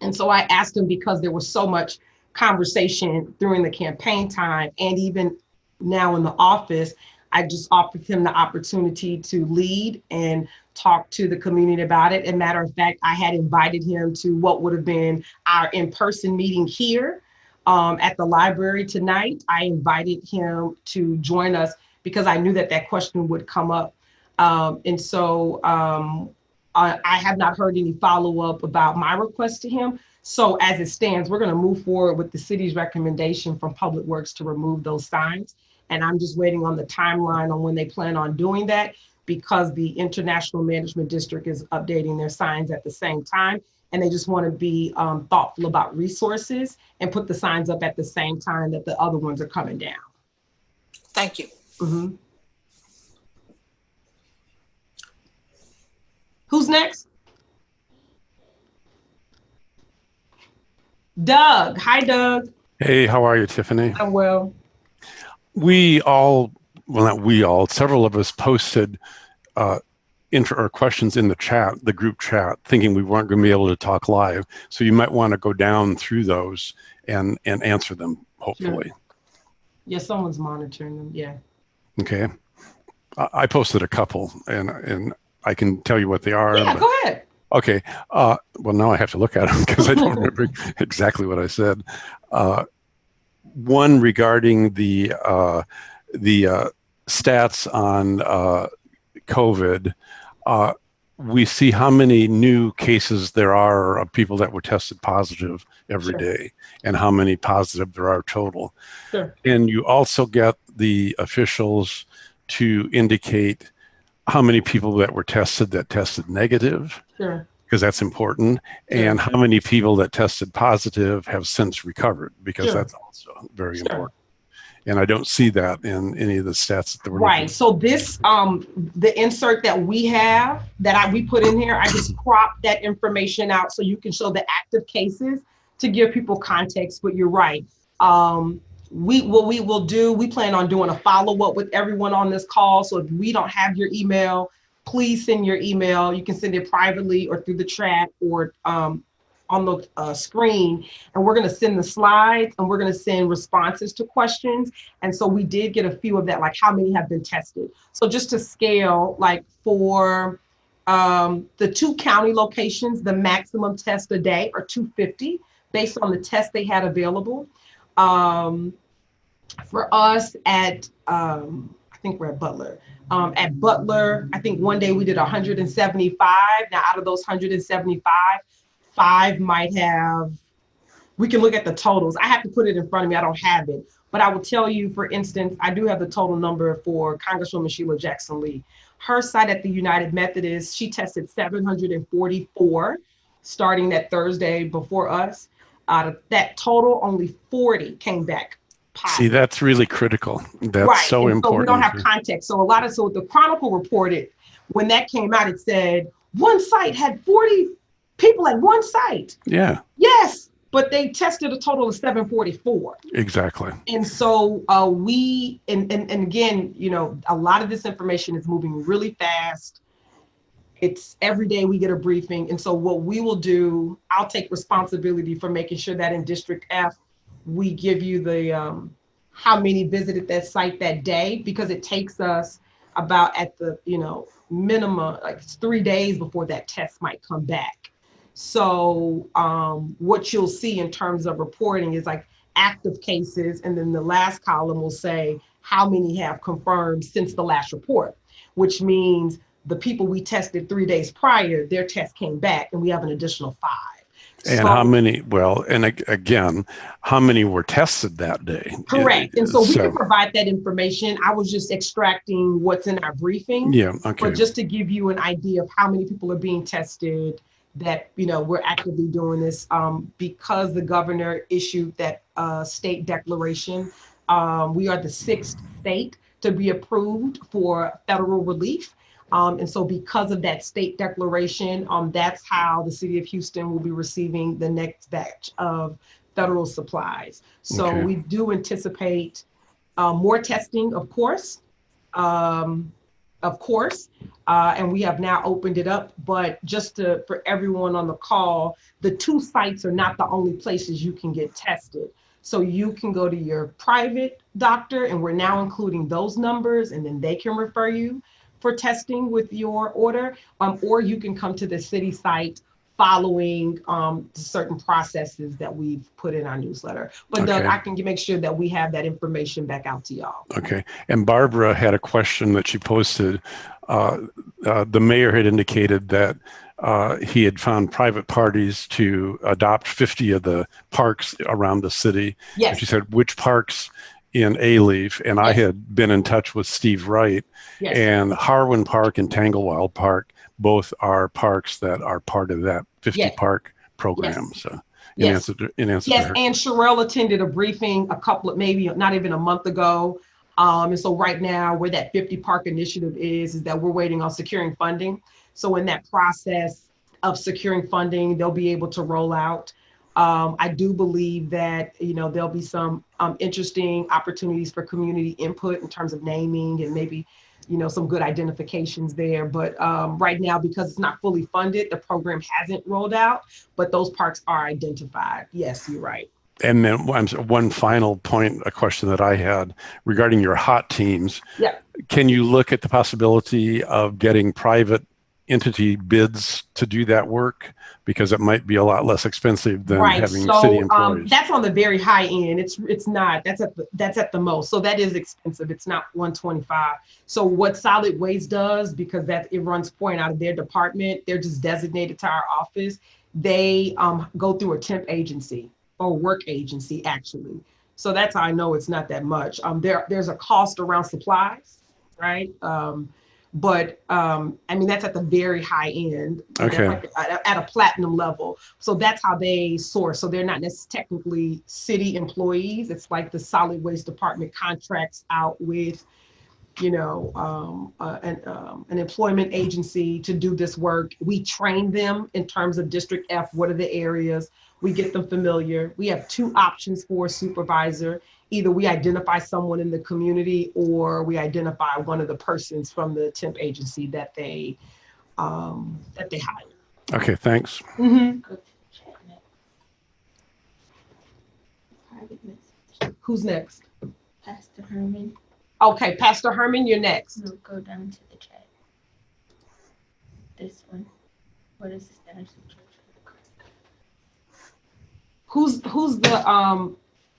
And so I asked him, because there was so much conversation during the campaign time and even now in the office, I just offered him the opportunity to lead and talk to the community about it. And matter of fact, I had invited him to what would have been our in-person meeting here at the library tonight. I invited him to join us because I knew that question would come up. And so I have not heard any follow-up about my request to him. So as it stands, we're going to move forward with the city's recommendation from Public Works to remove those signs. And I'm just waiting on the timeline on when they plan on doing that, because the International Management District is updating their signs at the same time. And they just want to be thoughtful about resources and put the signs up at the same time that the other ones are coming down. Thank you. Mm-hmm. Who's next? Doug. Hi, Doug. Hey, how are you, Tiffany? I'm well. Several of us posted questions in the chat, the group chat, thinking we weren't going to be able to talk live. So you might want to go down through those and answer them, hopefully. Sure. Yeah, someone's monitoring them, yeah. Okay. I posted a couple, and I can tell you what they are. Yeah, go ahead. Okay. Well, now I have to look at them because I don't remember exactly what I said. One regarding the stats on COVID. We see how many new cases there are of people that were tested positive every day, and how many positive there are total. Sure. And you also get the officials to indicate how many people that were tested negative. Sure. Because that's important, and how many people that tested positive have since recovered, because that's also very important. And I don't see that in any of the stats that we're Right. looking. So this, the insert that we have we put in here, I just cropped that information out so you can show the active cases to give people context. But you're right. We plan on doing a follow-up with everyone on this call. So if we don't have your email, please send your email. You can send it privately or through the chat or on the screen, and we're going to send the slides and we're going to send responses to questions. And so we did get a few of that, like how many have been tested. So just to scale, like for the 2 county locations, the maximum test a day are 250 based on the tests they had available. For us at, I think we're at Butler. At Butler, I think one day we did 175. Now out of those 175, 5 might have, we can look at the totals. I have to put it in front of me. I don't have it. But I will tell you, for instance, I do have the total number for Congresswoman Sheila Jackson Lee. Her site at the United Methodist, she tested 744 starting that Thursday before us. Out of that total, only 40 came back positive. See, that's really critical. That's right. so and important. So we don't have context. So the Chronicle reported, when that came out, it said one site had 40 people at one site. Yeah. Yes, but they tested a total of 744. Exactly. And so and again, a lot of this information is moving really fast. It's every day we get a briefing. And so what we will do, I'll take responsibility for making sure that in District F, we give you the how many visited that site that day, because it takes us about at the minimum, like 3 days before that test might come back. So what you'll see in terms of reporting is like active cases, and then the last column will say how many have confirmed since the last report, which means the people we tested 3 days prior, their test came back, and we have an additional 5. And how many, again, how many were tested that day? Correct. And so we can provide that information. I was just extracting what's in our briefing. Yeah, okay. But just to give you an idea of how many people are being tested, that, we're actively doing this because the governor issued that state declaration. We are the 6th state to be approved for federal relief. And so because of that state declaration, that's how the city of Houston will be receiving the next batch of federal supplies. So we do anticipate more testing, of course. And we have now opened it up, but just for everyone on the call, the 2 sites are not the only places you can get tested. So you can go to your private doctor, and we're now including those numbers, and then they can refer you for testing with your order, or you can come to the city site following certain processes that we've put in our newsletter. But Doug, I can make sure that we have that information back out to y'all. Okay. And Barbara had a question that she posted. The mayor had indicated that he had found private parties to adopt 50 of the parks around the city. Yes. And she said, which parks in Alief? And I had been in touch with Steve Wright, and Harwin Park and Tanglewild Park, both are parks that are part of that 50 park program. So in answer to her. And Sherelle attended a briefing maybe not even a month ago. And so right now where that 50 park initiative is that we're waiting on securing funding. So in that process of securing funding, they'll be able to roll out. I do believe that, there'll be some interesting opportunities for community input in terms of naming and maybe, some good identifications there. But right now, because it's not fully funded, the program hasn't rolled out, but those parks are identified. Yes, you're right. And then one final point, a question that I had regarding your hot teams. Yeah. Can you look at the possibility of getting private entity bids to do that work, because it might be a lot less expensive than having city employees? That's on the very high end. It's not. That's at the most. So that is expensive. It's not 125. So what Solid Waste does, because it runs point out of their department, they're just designated to our office. They go through a temp agency or work agency actually. So that's how I know it's not that much. There's a cost around supplies, right? but I mean, that's at the very high end. Okay. That's like at a platinum level. So that's how they source. So they're not necessarily technically city employees. It's like the solid waste department contracts out with, you know, an employment agency to do this work. We train them in terms of District F. What are the areas? We get them familiar. We have two options for a supervisor. Either we identify someone in the community or we identify one of the persons from the temp agency that they hire. Okay, thanks. Mm-hmm. Who's next? Pastor Herman. Okay, Pastor Herman, you're next. No, go down to the chat. This one. What is the status of church?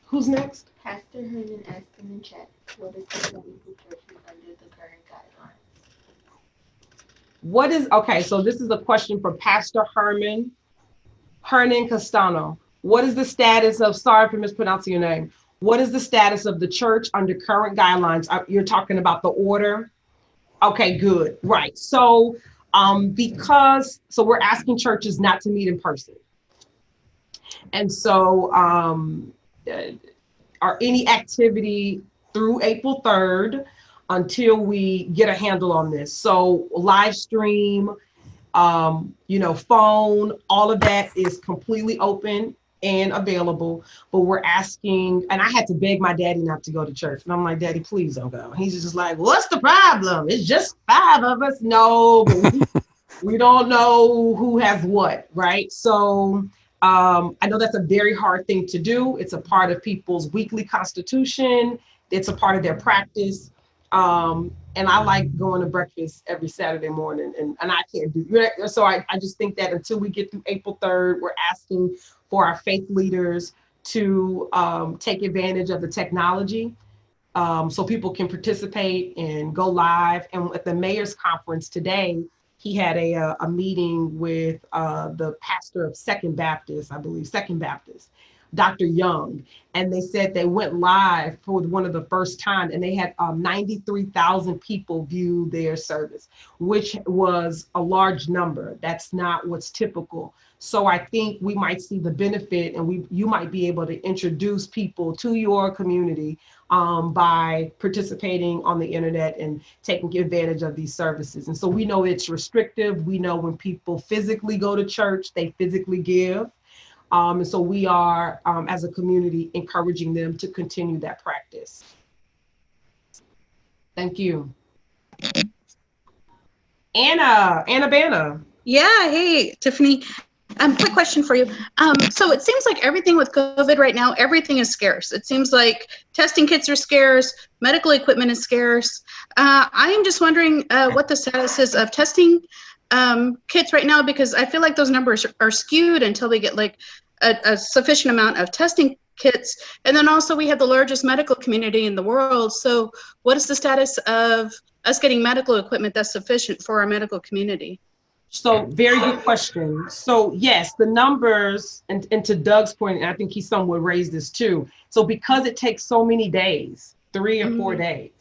Who's next? Pastor Herman asked in the chat, what is the status of churches under the current guidelines? Okay, so this is a question for Pastor Hernan Castano. What is the status of, sorry for mispronouncing your name. What is the status of the church under current guidelines? You're talking about the order? Okay, good, right. So we're asking churches not to meet in person. And so any activity through April 3rd until we get a handle on this. So live stream, phone, all of that is completely open and available, but we're asking, and I had to beg my daddy not to go to church. And I'm like, Daddy, please don't go. And he's just like, what's the problem? It's just 5 of us. No, but we don't know who has what, right? So I know that's a very hard thing to do. It's a part of people's weekly constitution. It's a part of their practice. And I like going to breakfast every Saturday morning and I can't do it. So I just think that until we get through April 3rd, we're asking for our faith leaders to take advantage of the technology so people can participate and go live. And at the mayor's conference today, he had a meeting with the pastor of Second Baptist, Dr. Young, and they said they went live for one of the first time, and they had 93,000 people view their service, which was a large number. That's not what's typical. So I think we might see the benefit, and you might be able to introduce people to your community by participating on the internet and taking advantage of these services. And so we know it's restrictive. We know when people physically go to church, they physically give. And so we are, as a community, encouraging them to continue that practice. Thank you. Anna Banna. Yeah, hey, Tiffany. Quick question for you. So it seems like everything with COVID right now, everything is scarce. It seems like testing kits are scarce, medical equipment is scarce. I am just wondering what the status is of testing kits right now, because I feel like those numbers are skewed until we get like a sufficient amount of testing kits. And then also we have the largest medical community in the world. So what is the status of us getting medical equipment that's sufficient for our medical community? So very good question. So yes, the numbers, and to Doug's point, and I think he somewhat raised this too. So because it takes so many days, 3 or 4 days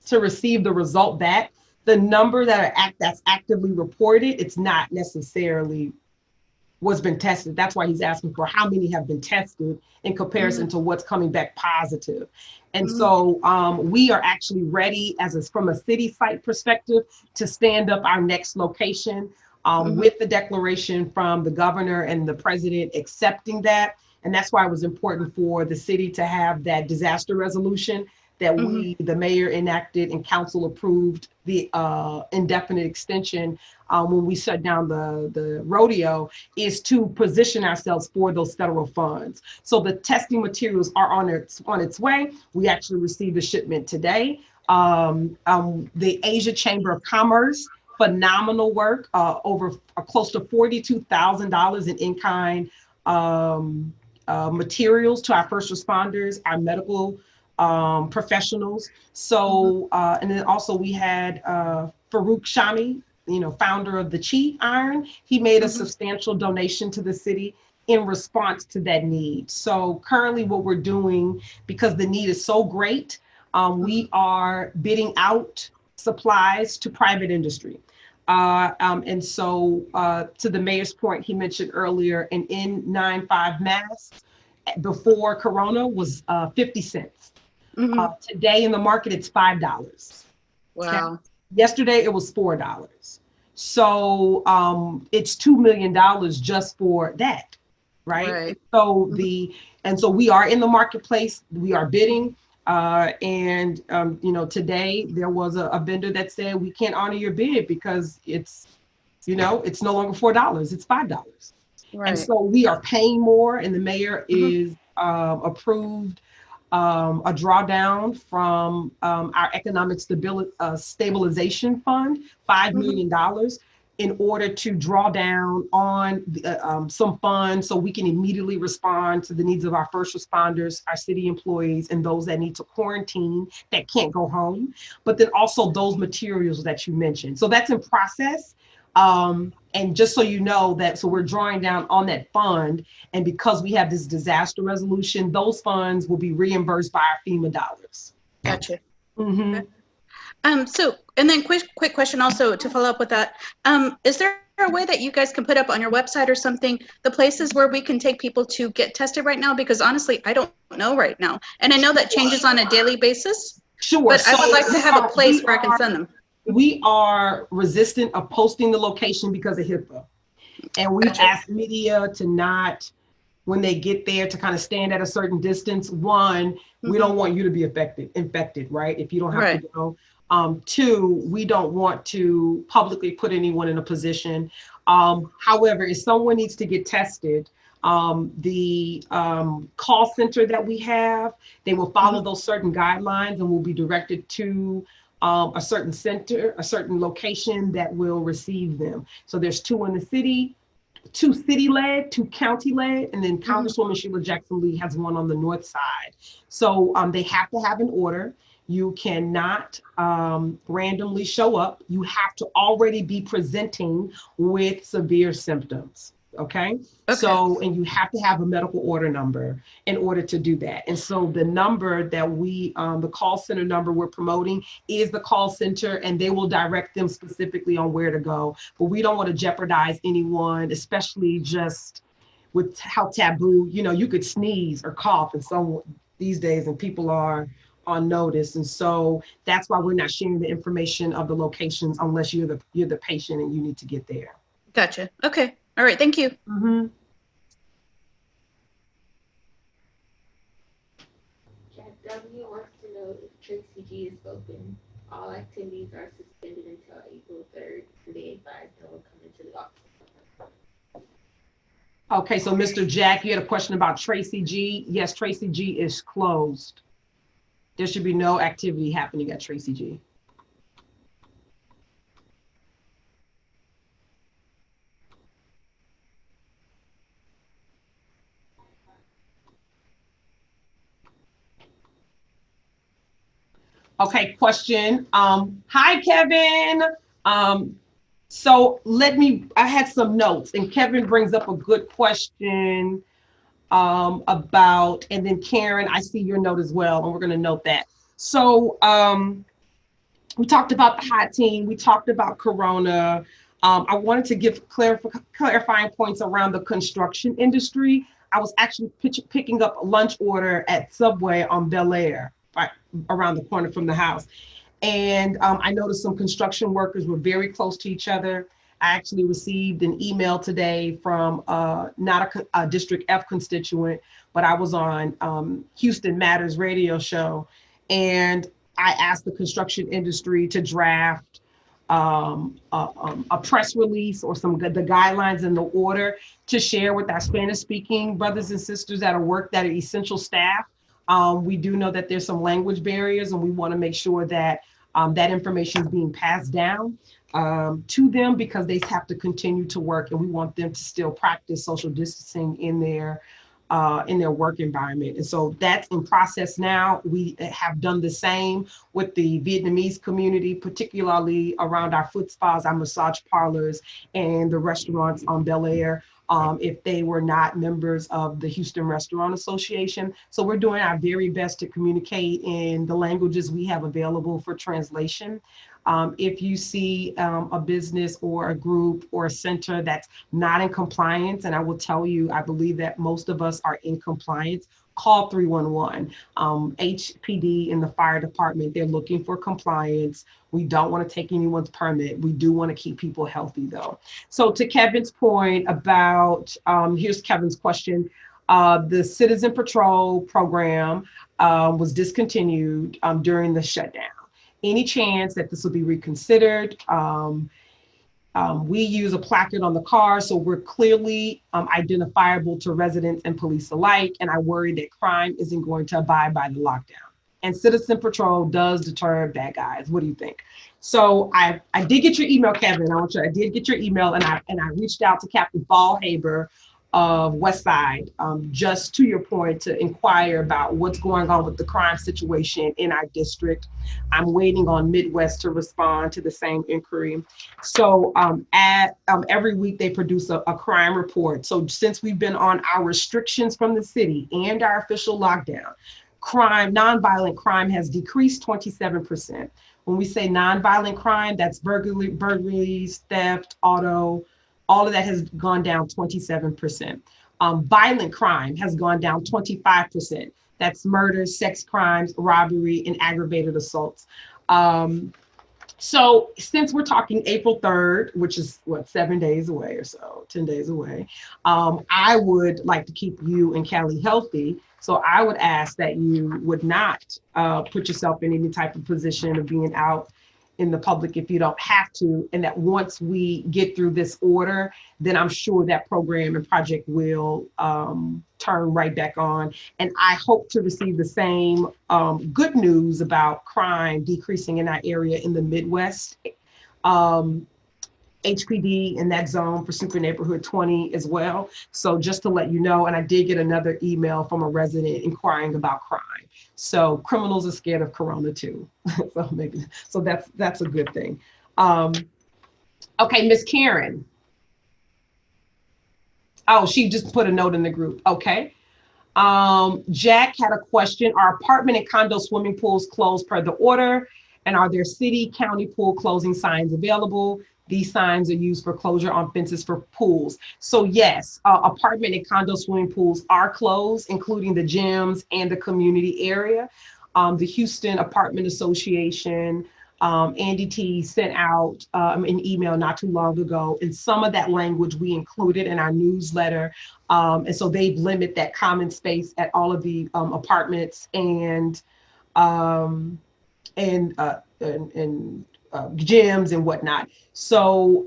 to receive the result back, the number that's actively reported, it's not necessarily what's been tested. That's why he's asking for how many have been tested in comparison to what's coming back positive. And so we are actually ready from a city site perspective to stand up our next location with the declaration from the governor and the president accepting that. And that's why it was important for the city to have that disaster resolution that the mayor enacted and council approved the indefinite extension when we shut down the rodeo, is to position ourselves for those federal funds. So the testing materials are on its way. We actually received a shipment today. The Asia Chamber of Commerce, phenomenal work, over close to $42,000 in in-kind materials to our first responders, our medical professionals. So, and then also we had Farouk Shami, founder of the Chi Iron. He made a substantial donation to the city in response to that need. So currently what we're doing, because the need is so great, we are bidding out supplies to private industry. And so to the mayor's point, he mentioned earlier, an N95 mask before Corona was 50 cents. Today in the market, it's $5. Wow. Okay? Yesterday, it was $4. So it's $2 million just for that, right? So so we are in the marketplace, we are bidding. Today there was a vendor that said we can't honor your bid because it's no longer $4, it's $5. And so we are paying more, and the mayor is approved a drawdown from our economic stabilization fund, $5 million, in order to draw down on some funds so we can immediately respond to the needs of our first responders, our city employees, and those that need to quarantine that can't go home, but then also those materials that you mentioned. So that's in process. And just so you know that, so we're drawing down on that fund, and because we have this disaster resolution, those funds will be reimbursed by our FEMA dollars. Gotcha. Mm-hmm. So, and then quick question also to follow up with that. Is there a way that you guys can put up on your website or something, the places where we can take people to get tested right now? Because honestly, I don't know right now. And I know that changes on a daily basis. Sure. But I would like to have a place where I can send them. We are resistant of posting the location because of HIPAA. And we've asked media to not, when they get there, to kind of stand at a certain distance. One, we don't want you to be infected, right? If you don't have to go. Two, we don't want to publicly put anyone in a position. However, if someone needs to get tested, the call center that we have, they will follow those certain guidelines and will be directed to a certain center, a certain location that will receive them. So there's 2 in the city, 2 city-led, 2 county-led, and then Congresswoman Sheila Jackson Lee has one on the north side. So they have to have an order. You cannot randomly show up. You have to already be presenting with severe symptoms. Okay. So, and you have to have a medical order number in order to do that. And so the number that the call center number we're promoting is the call center, and they will direct them specifically on where to go. But we don't want to jeopardize anyone, especially just with how taboo, you could sneeze or cough and these days, and people are on notice. And so that's why we're not sharing the information of the locations unless you're the patient and you need to get there. Gotcha. Okay. All right. Thank you. Jack W wants to know if Tracy G is open. All activities are suspended until April 3rd, and they advise no one coming to the office. Okay, so Mr. Jack, you had a question about Tracy G. Yes, Tracy G is closed. There should be no activity happening at Tracy G. Okay, question. Hi, Kevin. So I had some notes, and Kevin brings up a good question about, and then Karen, I see your note as well, and we're gonna note that. So we talked about the hot team, we talked about Corona. I wanted to give clarifying points around the construction industry. I was actually picking up a lunch order at Subway on Bel Air, right around the corner from the house. And I noticed some construction workers were very close to each other. I actually received an email today from not a District F constituent, but I was on Houston Matters radio show. And I asked the construction industry to draft a press release or the guidelines and the order to share with our Spanish speaking brothers and sisters that are essential staff. We do know that there's some language barriers, and we want to make sure that that information is being passed down to them, because they have to continue to work, and we want them to still practice social distancing in their work environment. And so that's in process now. We have done the same with the Vietnamese community, particularly around our foot spas, our massage parlors, and the restaurants on Bel Air, if they were not members of the Houston Restaurant Association. So we're doing our very best to communicate in the languages we have available for translation. If you see a business or a group or a center that's not in compliance, and I will tell you, I believe that most of us are in compliance, call 311. HPD and the fire department, they're looking for compliance. We don't want to take anyone's permit. We do want to keep people healthy though. So to Kevin's point about, here's Kevin's question. The Citizen Patrol program was discontinued during the shutdown. Any chance that this will be reconsidered? We use a placard on the car, so we're clearly identifiable to residents and police alike, and I worry that crime isn't going to abide by the lockdown. And Citizen Patrol does deter bad guys. What do you think? So I did get your email, Kevin. I did get your email, and I reached out to Captain Fallhaber of Westside, just to your point, to inquire about what's going on with the crime situation in our district. I'm waiting on Midwest to respond to the same inquiry. So every week they produce a crime report. So since we've been on our restrictions from the city and our official lockdown, nonviolent crime has decreased 27%. When we say nonviolent crime, that's burglaries, theft, auto, all of that has gone down 27%. Violent crime has gone down 25%. That's murder, sex crimes, robbery, and aggravated assaults. So since we're talking April 3rd, which is 7 days away or so, 10 days away, I would like to keep you and Callie healthy. So I would ask that you would not put yourself in any type of position of being out in the public if you don't have to, and that once we get through this order, then I'm sure that program and project will turn right back on. And I hope to receive the same good news about crime decreasing in our area in the Midwest. HPD in that zone for Super Neighborhood 20 as well. So just to let you know, and I did get another email from a resident inquiring about crime. So criminals are scared of Corona too. so that's a good thing. Okay, Miss Karen. Oh, she just put a note in the group. Okay. Jack had a question. Are apartment and condo swimming pools closed per the order? And are there city, county pool closing signs available? These signs are used for closure on fences for pools. So yes, apartment and condo swimming pools are closed, including the gyms and the community area. The Houston Apartment Association, Andy T sent out an email not too long ago, and some of that language we included in our newsletter. And so they've limited that common space at all of the apartments and gyms and whatnot. So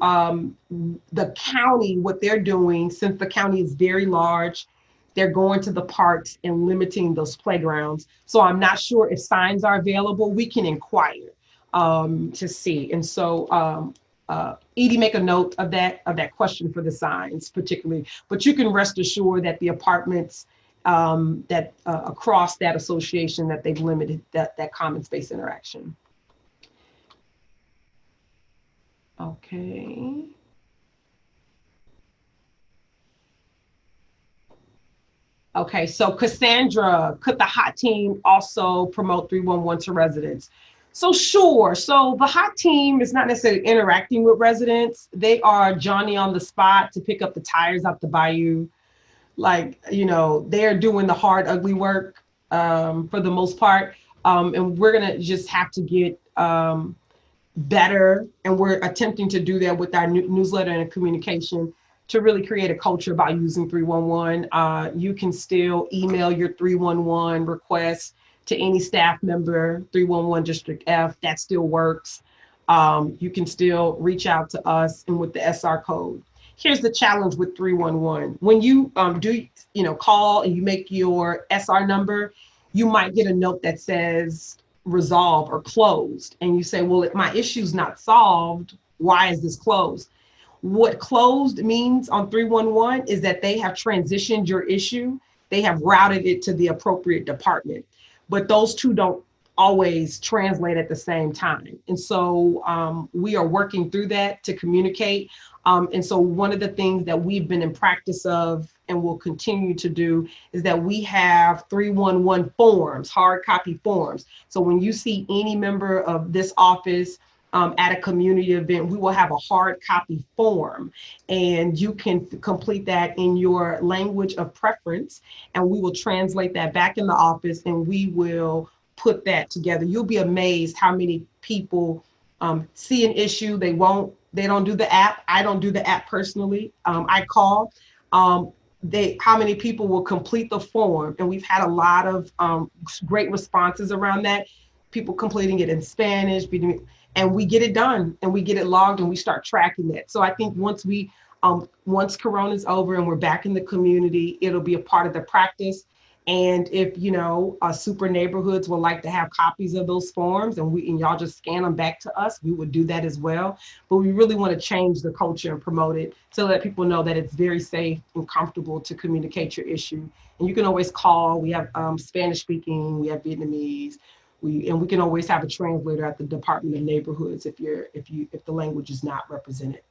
the county, what they're doing, since the county is very large, they're going to the parks and limiting those playgrounds. So I'm not sure if signs are available. We can inquire to see. And so Edie, make a note of that question for the signs particularly, but you can rest assured that the apartments that across that association, that they've limited that common space interaction. Okay. Okay, so Cassandra, could the HOT team also promote 311 to residents? So sure, so the HOT team is not necessarily interacting with residents. They are Johnny on the spot to pick up the tires out the bayou. Like, they're doing the hard, ugly work for the most part. And we're gonna just have to get better, and we're attempting to do that with our newsletter and communication to really create a culture about using 311. You can still email your 311 requests to any staff member, 311 District F, that still works. You can still reach out to us and with the SR code. Here's the challenge with 311. When you call and you make your SR number, you might get a note that says resolved or closed. And you say, well, if my issue's not solved, why is this closed? What closed means on 311 is that they have transitioned your issue. They have routed it to the appropriate department, but those two don't always translate at the same time. And so we are working through that to communicate. And so one of the things that we've been in practice of and will continue to do is that we have 311 forms, hard copy forms. So when you see any member of this office at a community event, we will have a hard copy form, and you can complete that in your language of preference, and we will translate that back in the office, and we will put that together. You'll be amazed how many people see an issue. They don't do the app. I don't do the app personally. I call. How many people will complete the form, and we've had a lot of great responses around that. People completing it in Spanish, and we get it done, and we get it logged, and we start tracking that. So I think once Corona's over and we're back in the community, it'll be a part of the practice. And if super neighborhoods would like to have copies of those forms, and y'all just scan them back to us, we would do that as well. But we really want to change the culture and promote it to let people know that it's very safe and comfortable to communicate your issue. And you can always call. We have Spanish speaking, we have Vietnamese, and we can always have a translator at the Department of Neighborhoods if the language is not represented.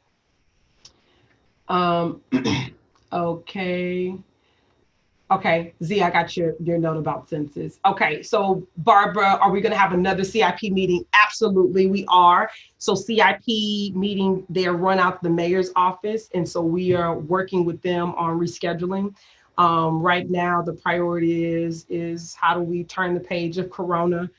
Okay, Z, I got your note about census. Okay, so Barbara, are we gonna have another CIP meeting? Absolutely, we are. So CIP meeting, they're run out the mayor's office, and so we are working with them on rescheduling. Right now, the priority is how do we turn the page of Corona?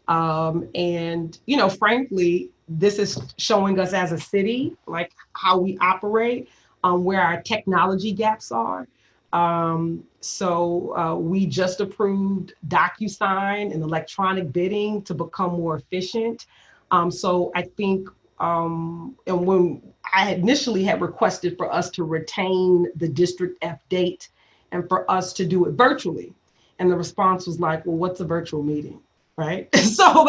And frankly, this is showing us as a city, like how we operate, where our technology gaps are. So we just approved DocuSign and electronic bidding to become more efficient. So I think, and when I initially had requested for us to retain the District F date and for us to do it virtually, and the response was like, well, what's a virtual meeting, right? So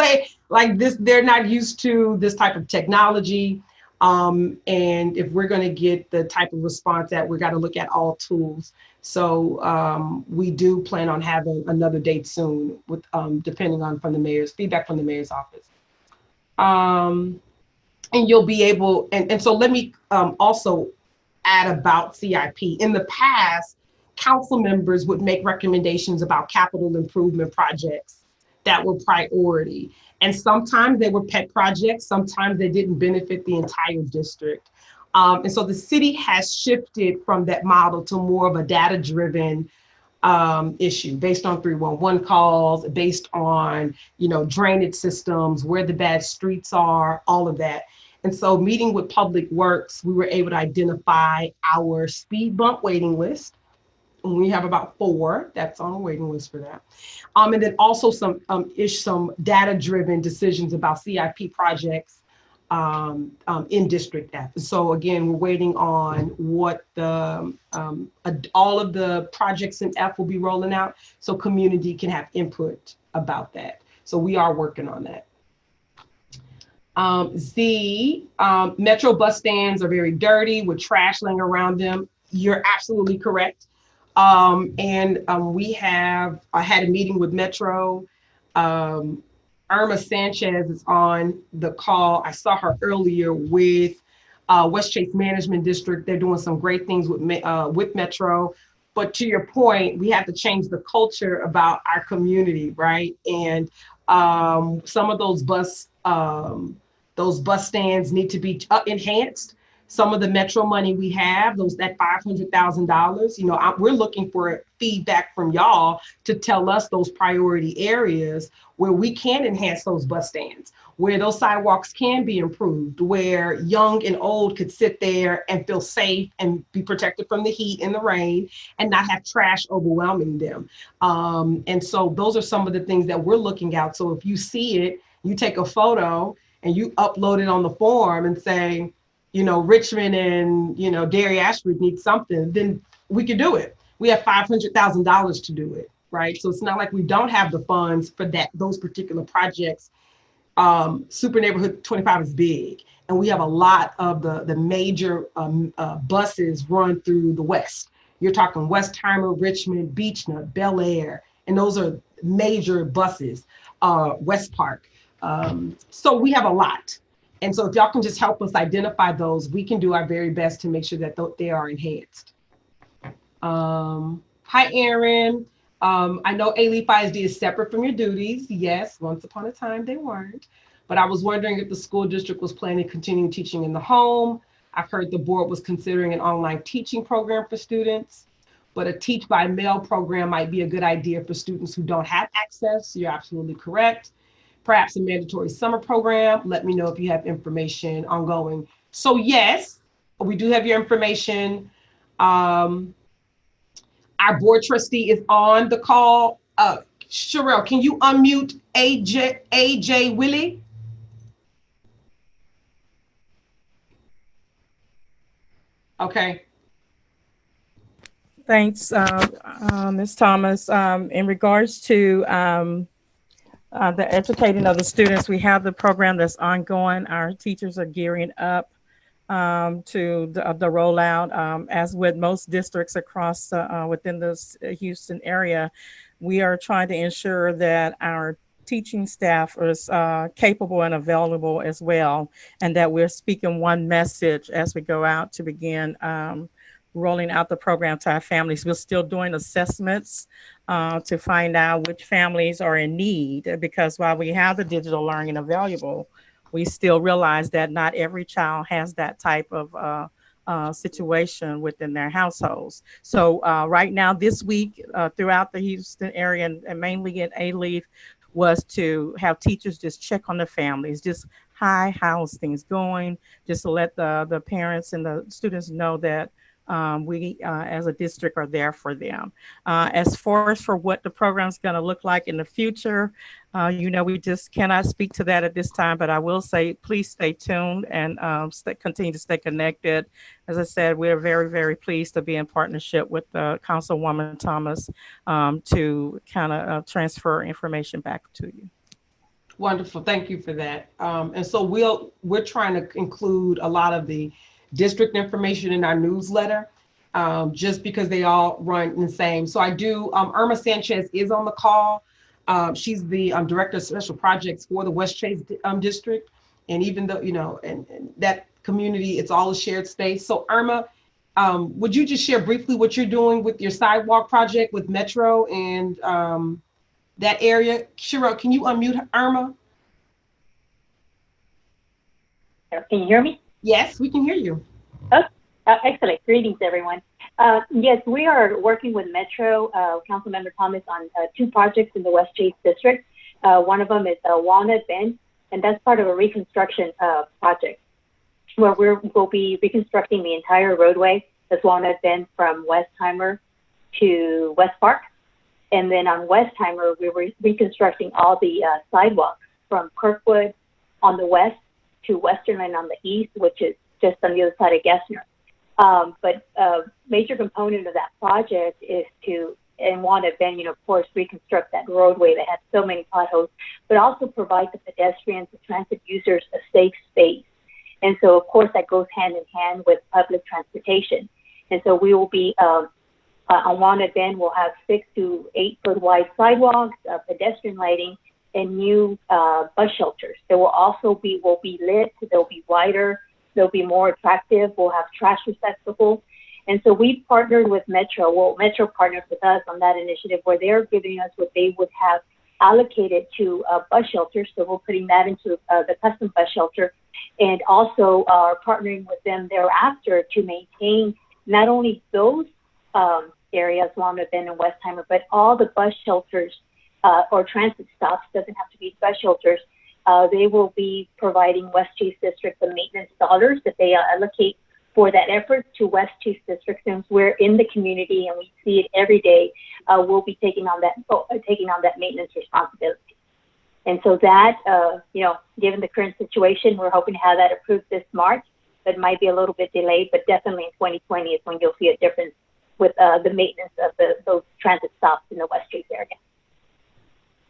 they're not used to this type of technology. And if we're going to get the type of response that we got to look at all tools. So we do plan on having another date soon with depending on feedback from the mayor's office. And you'll be able, and so let me also add about CIP. In the past, council members would make recommendations about capital improvement projects that were priority. And sometimes they were pet projects, sometimes they didn't benefit the entire district. And so the city has shifted from that model to more of a data-driven issue based on 311 calls, based on drainage systems, where the bad streets are, all of that. And so meeting with Public Works, we were able to identify our speed bump waiting list. And we have about 4 that's on a waiting list for that. And then also some data-driven decisions about CIP projects in District F. So again, we're waiting on what all of the projects in F will be rolling out, so community can have input about that. So we are working on that. Metro bus stands are very dirty with trash laying around them. You're absolutely correct. We have had a meeting with Metro. Irma Sanchez is on the call. I saw her earlier with Westchase Management District. They're doing some great things with Metro. But to your point, we have to change the culture about our community, right? And some of those bus stands need to be enhanced. Some of the Metro money we have, that $500,000, we're looking for feedback from y'all to tell us those priority areas where we can enhance those bus stands, where those sidewalks can be improved, where young and old could sit there and feel safe and be protected from the heat and the rain and not have trash overwhelming them. And so those are some of the things that we're looking at. So if you see it, you take a photo and you upload it on the form and say, Richmond and, Dairy Ashford need something, then we could do it. We have $500,000 to do it, right? So it's not like we don't have the funds for those particular projects. Super Neighborhood 25 is big, and we have a lot of the major buses run through the West. You're talking Westheimer, Richmond, Beechnut, Bel Air, and those are major buses, West Park. So we have a lot. And so if y'all can just help us identify those, we can do our very best to make sure that they are enhanced. Hi, Aaron. I know Alief ISD is separate from your duties. Yes, once upon a time they weren't. but I was wondering if the school district was planning continuing teaching in the home. I've heard the board was considering an online teaching program for students, but a teach by mail program might be a good idea for students who don't have access. You're absolutely correct. Perhaps a mandatory summer program. Let me know if you have information ongoing. So yes, we do have your information. Our board trustee is on the call. Sherelle, can you unmute AJ Willie? Okay. Thanks, Ms. Thomas. In regards to the educating of the students, we have the program that's ongoing. Our teachers are gearing up to the rollout. As with most districts across within the Houston area, we are trying to ensure that our teaching staff is capable and available as well, and that we're speaking one message as we go out to begin rolling out the program to our families. We're still doing assessments to find out which families are in need, because while we have the digital learning available, we still realize that not every child has that type of situation within their households. So right now, this week, throughout the Houston area and mainly in Alief, was to have teachers just check on the families, just hi, how's things going, just to let the parents and the students know that we as a district are there for them. As far as for what the program is going to look like in the future, we just cannot speak to that at this time, but I will say, please stay tuned and continue to stay connected. As I said, we're very, very pleased to be in partnership with Councilwoman Thomas to kind of transfer information back to you. Wonderful, thank you for that. And so we're trying to include a lot of the district information in our newsletter, just because they all run the same. So I do, Irma Sanchez is on the call. She's the Director of Special Projects for the Westchase District. And even though, and that community, it's all a shared space. So Irma, would you just share briefly what you're doing with your sidewalk project with Metro and that area? Cheryl, can you unmute Irma? Can you hear me? Yes, we can hear you. Oh, excellent. Greetings, everyone. Yes, we are working with Metro, Councilmember Thomas, on 2 projects in the Westchase District. One of them is Walnut Bend, and that's part of a reconstruction project where we'll be reconstructing the entire roadway, that's Walnut Bend, from Westheimer to West Park. And then on Westheimer, we're reconstructing all the sidewalks from Kirkwood on the west to Westerland on the east, which is just on the other side of Gessner. But a major component of that project is to, and Walnut Bend, of course, reconstruct that roadway that has so many potholes, but also provide the pedestrians and transit users a safe space. And so, of course, that goes hand in hand with public transportation. And so we will be, on Walnut Bend, we'll have 6 to 8 foot wide sidewalks, pedestrian lighting, and new bus shelters. There will be lit, they'll be wider, they'll be more attractive, we'll have trash receptacles. And so we partnered with Metro. Well, Metro partnered with us on that initiative where they're giving us what they would have allocated to bus shelters. So we're putting that into the custom bus shelter, and also are partnering with them thereafter to maintain not only those areas, Walnut Bend and Westheimer, but all the bus shelters or transit stops, doesn't have to be bus shelters. They will be providing Westchase District the maintenance dollars that they allocate for that effort to Westchase District. Since we're in the community and we see it every day, we'll be taking on that maintenance responsibility. And so that, given the current situation, we're hoping to have that approved this March. That might be a little bit delayed, but definitely in 2020 is when you'll see a difference with the maintenance of those transit stops in the Westchase area.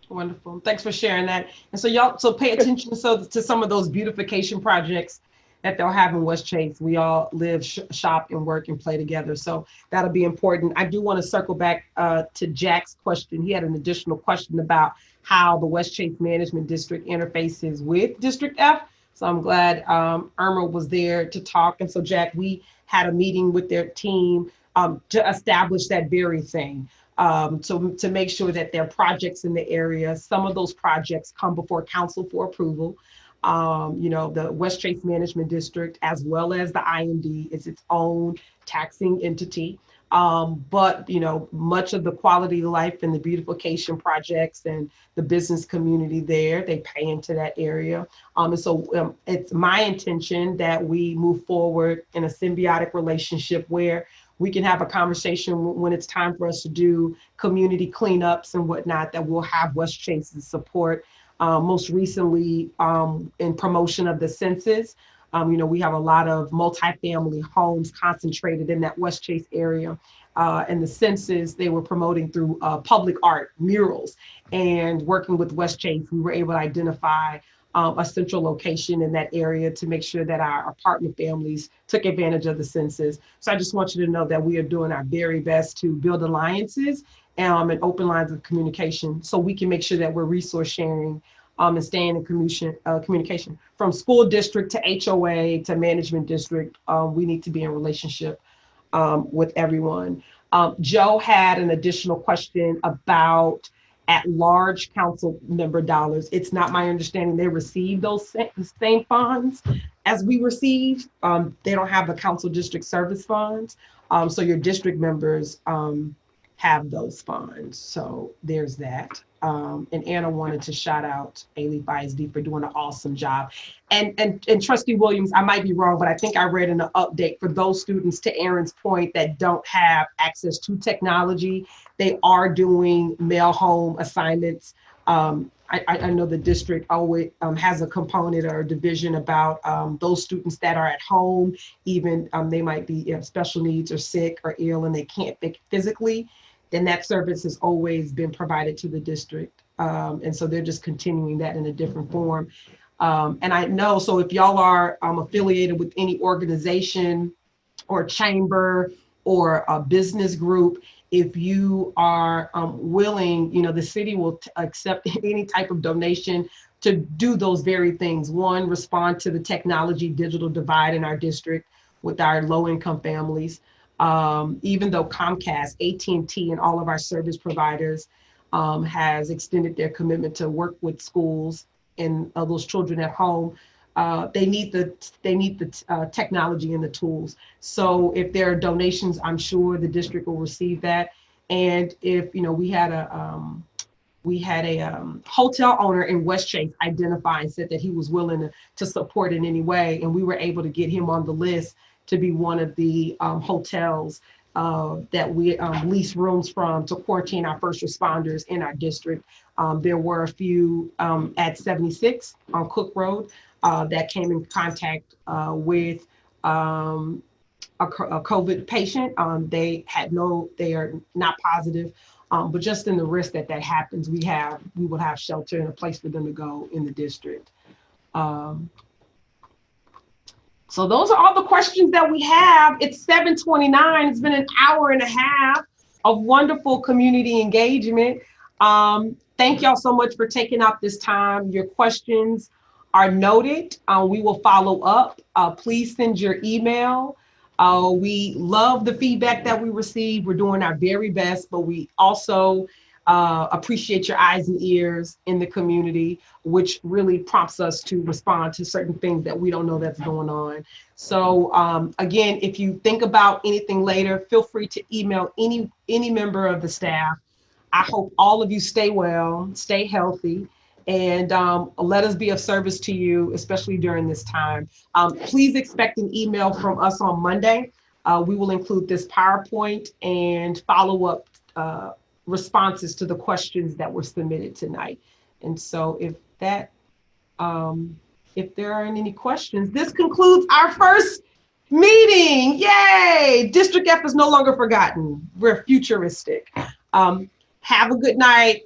Wonderful. Thanks for sharing that. And so pay attention to some of those beautification projects that they'll have in Westchase. We all live, shop, and work and play together. So that'll be important. I do want to circle back to Jack's question. He had an additional question about how the Westchase Management District interfaces with District F. So I'm glad Irma was there to talk. And so Jack, we had a meeting with their team to establish that very thing. To make sure that there are projects in the area. Some of those projects come before council for approval. You know, the Westchase Management District, as well as the IMD, is its own taxing entity. But, you know, much of the quality of life and the beautification projects and the business community there, they pay into that area. And so it's my intention that we move forward in a symbiotic relationship where we can have a conversation when it's time for us to do community cleanups and whatnot, that we'll have Westchase's support. Most recently, in promotion of the census, you know, we have a lot of multifamily homes concentrated in that Westchase area. And the census, they were promoting through public art, murals, and working with Westchase, we were able to identify a central location in that area to make sure that our apartment families took advantage of the census. So I just want you to know that we are doing our very best to build alliances and open lines of communication so we can make sure that we're resource sharing and staying in communication. From school district to HOA to management district, we need to be in relationship with everyone. Joe had an additional question about at-large council member dollars. It's not my understanding they receive those same funds as we receive. They don't have the council district service funds. So your district members have those funds. So there's that. And Anna wanted to shout out Alief ISD for doing an awesome job. And Trustee Williams, I might be wrong, but I think I read in the update for those students, to Aaron's point, that don't have access to technology, they are doing mail home assignments. I know the district always has a component or a division about those students that are at home, even they might be special needs or sick or ill and they can't physically, then that service has always been provided to the district. And so they're just continuing that in a different form. And I know, so if y'all are affiliated with any organization or chamber or a business group, if you are willing, you know, the city will accept any type of donation to do those very things. One, respond to the technology digital divide in our district with our low-income families. Even though Comcast, AT&T, and all of our service providers has extended their commitment to work with schools and those children at home, they need the technology and the tools. So if there are donations, I'm sure the district will receive that. And if, you know, we had a hotel owner in Westchase identify and said that he was willing to support in any way, and we were able to get him on the list to be one of the hotels that we lease rooms from to quarantine our first responders in our district. There were a few at 76 on Cook Road that came in contact with a COVID patient. They are not positive, but just in the risk that happens, we will have shelter and a place for them to go in the district. So those are all the questions that we have. It's 7:29. It's been an hour and a half of wonderful community engagement. Thank y'all so much for taking out this time. Your questions are noted. We will follow up. Please send your email. We love the feedback that we receive. We're doing our very best, but we also appreciate your eyes and ears in the community, which really prompts us to respond to certain things that we don't know that's going on. So again, if you think about anything later, feel free to email any member of the staff. I hope all of you stay well, stay healthy, and let us be of service to you, especially during this time. Please expect an email from us on Monday. We will include this PowerPoint and follow-up responses to the questions that were submitted tonight. And so if there aren't any questions, this concludes our first meeting. Yay! District F is no longer forgotten. We're futuristic. Have a good night.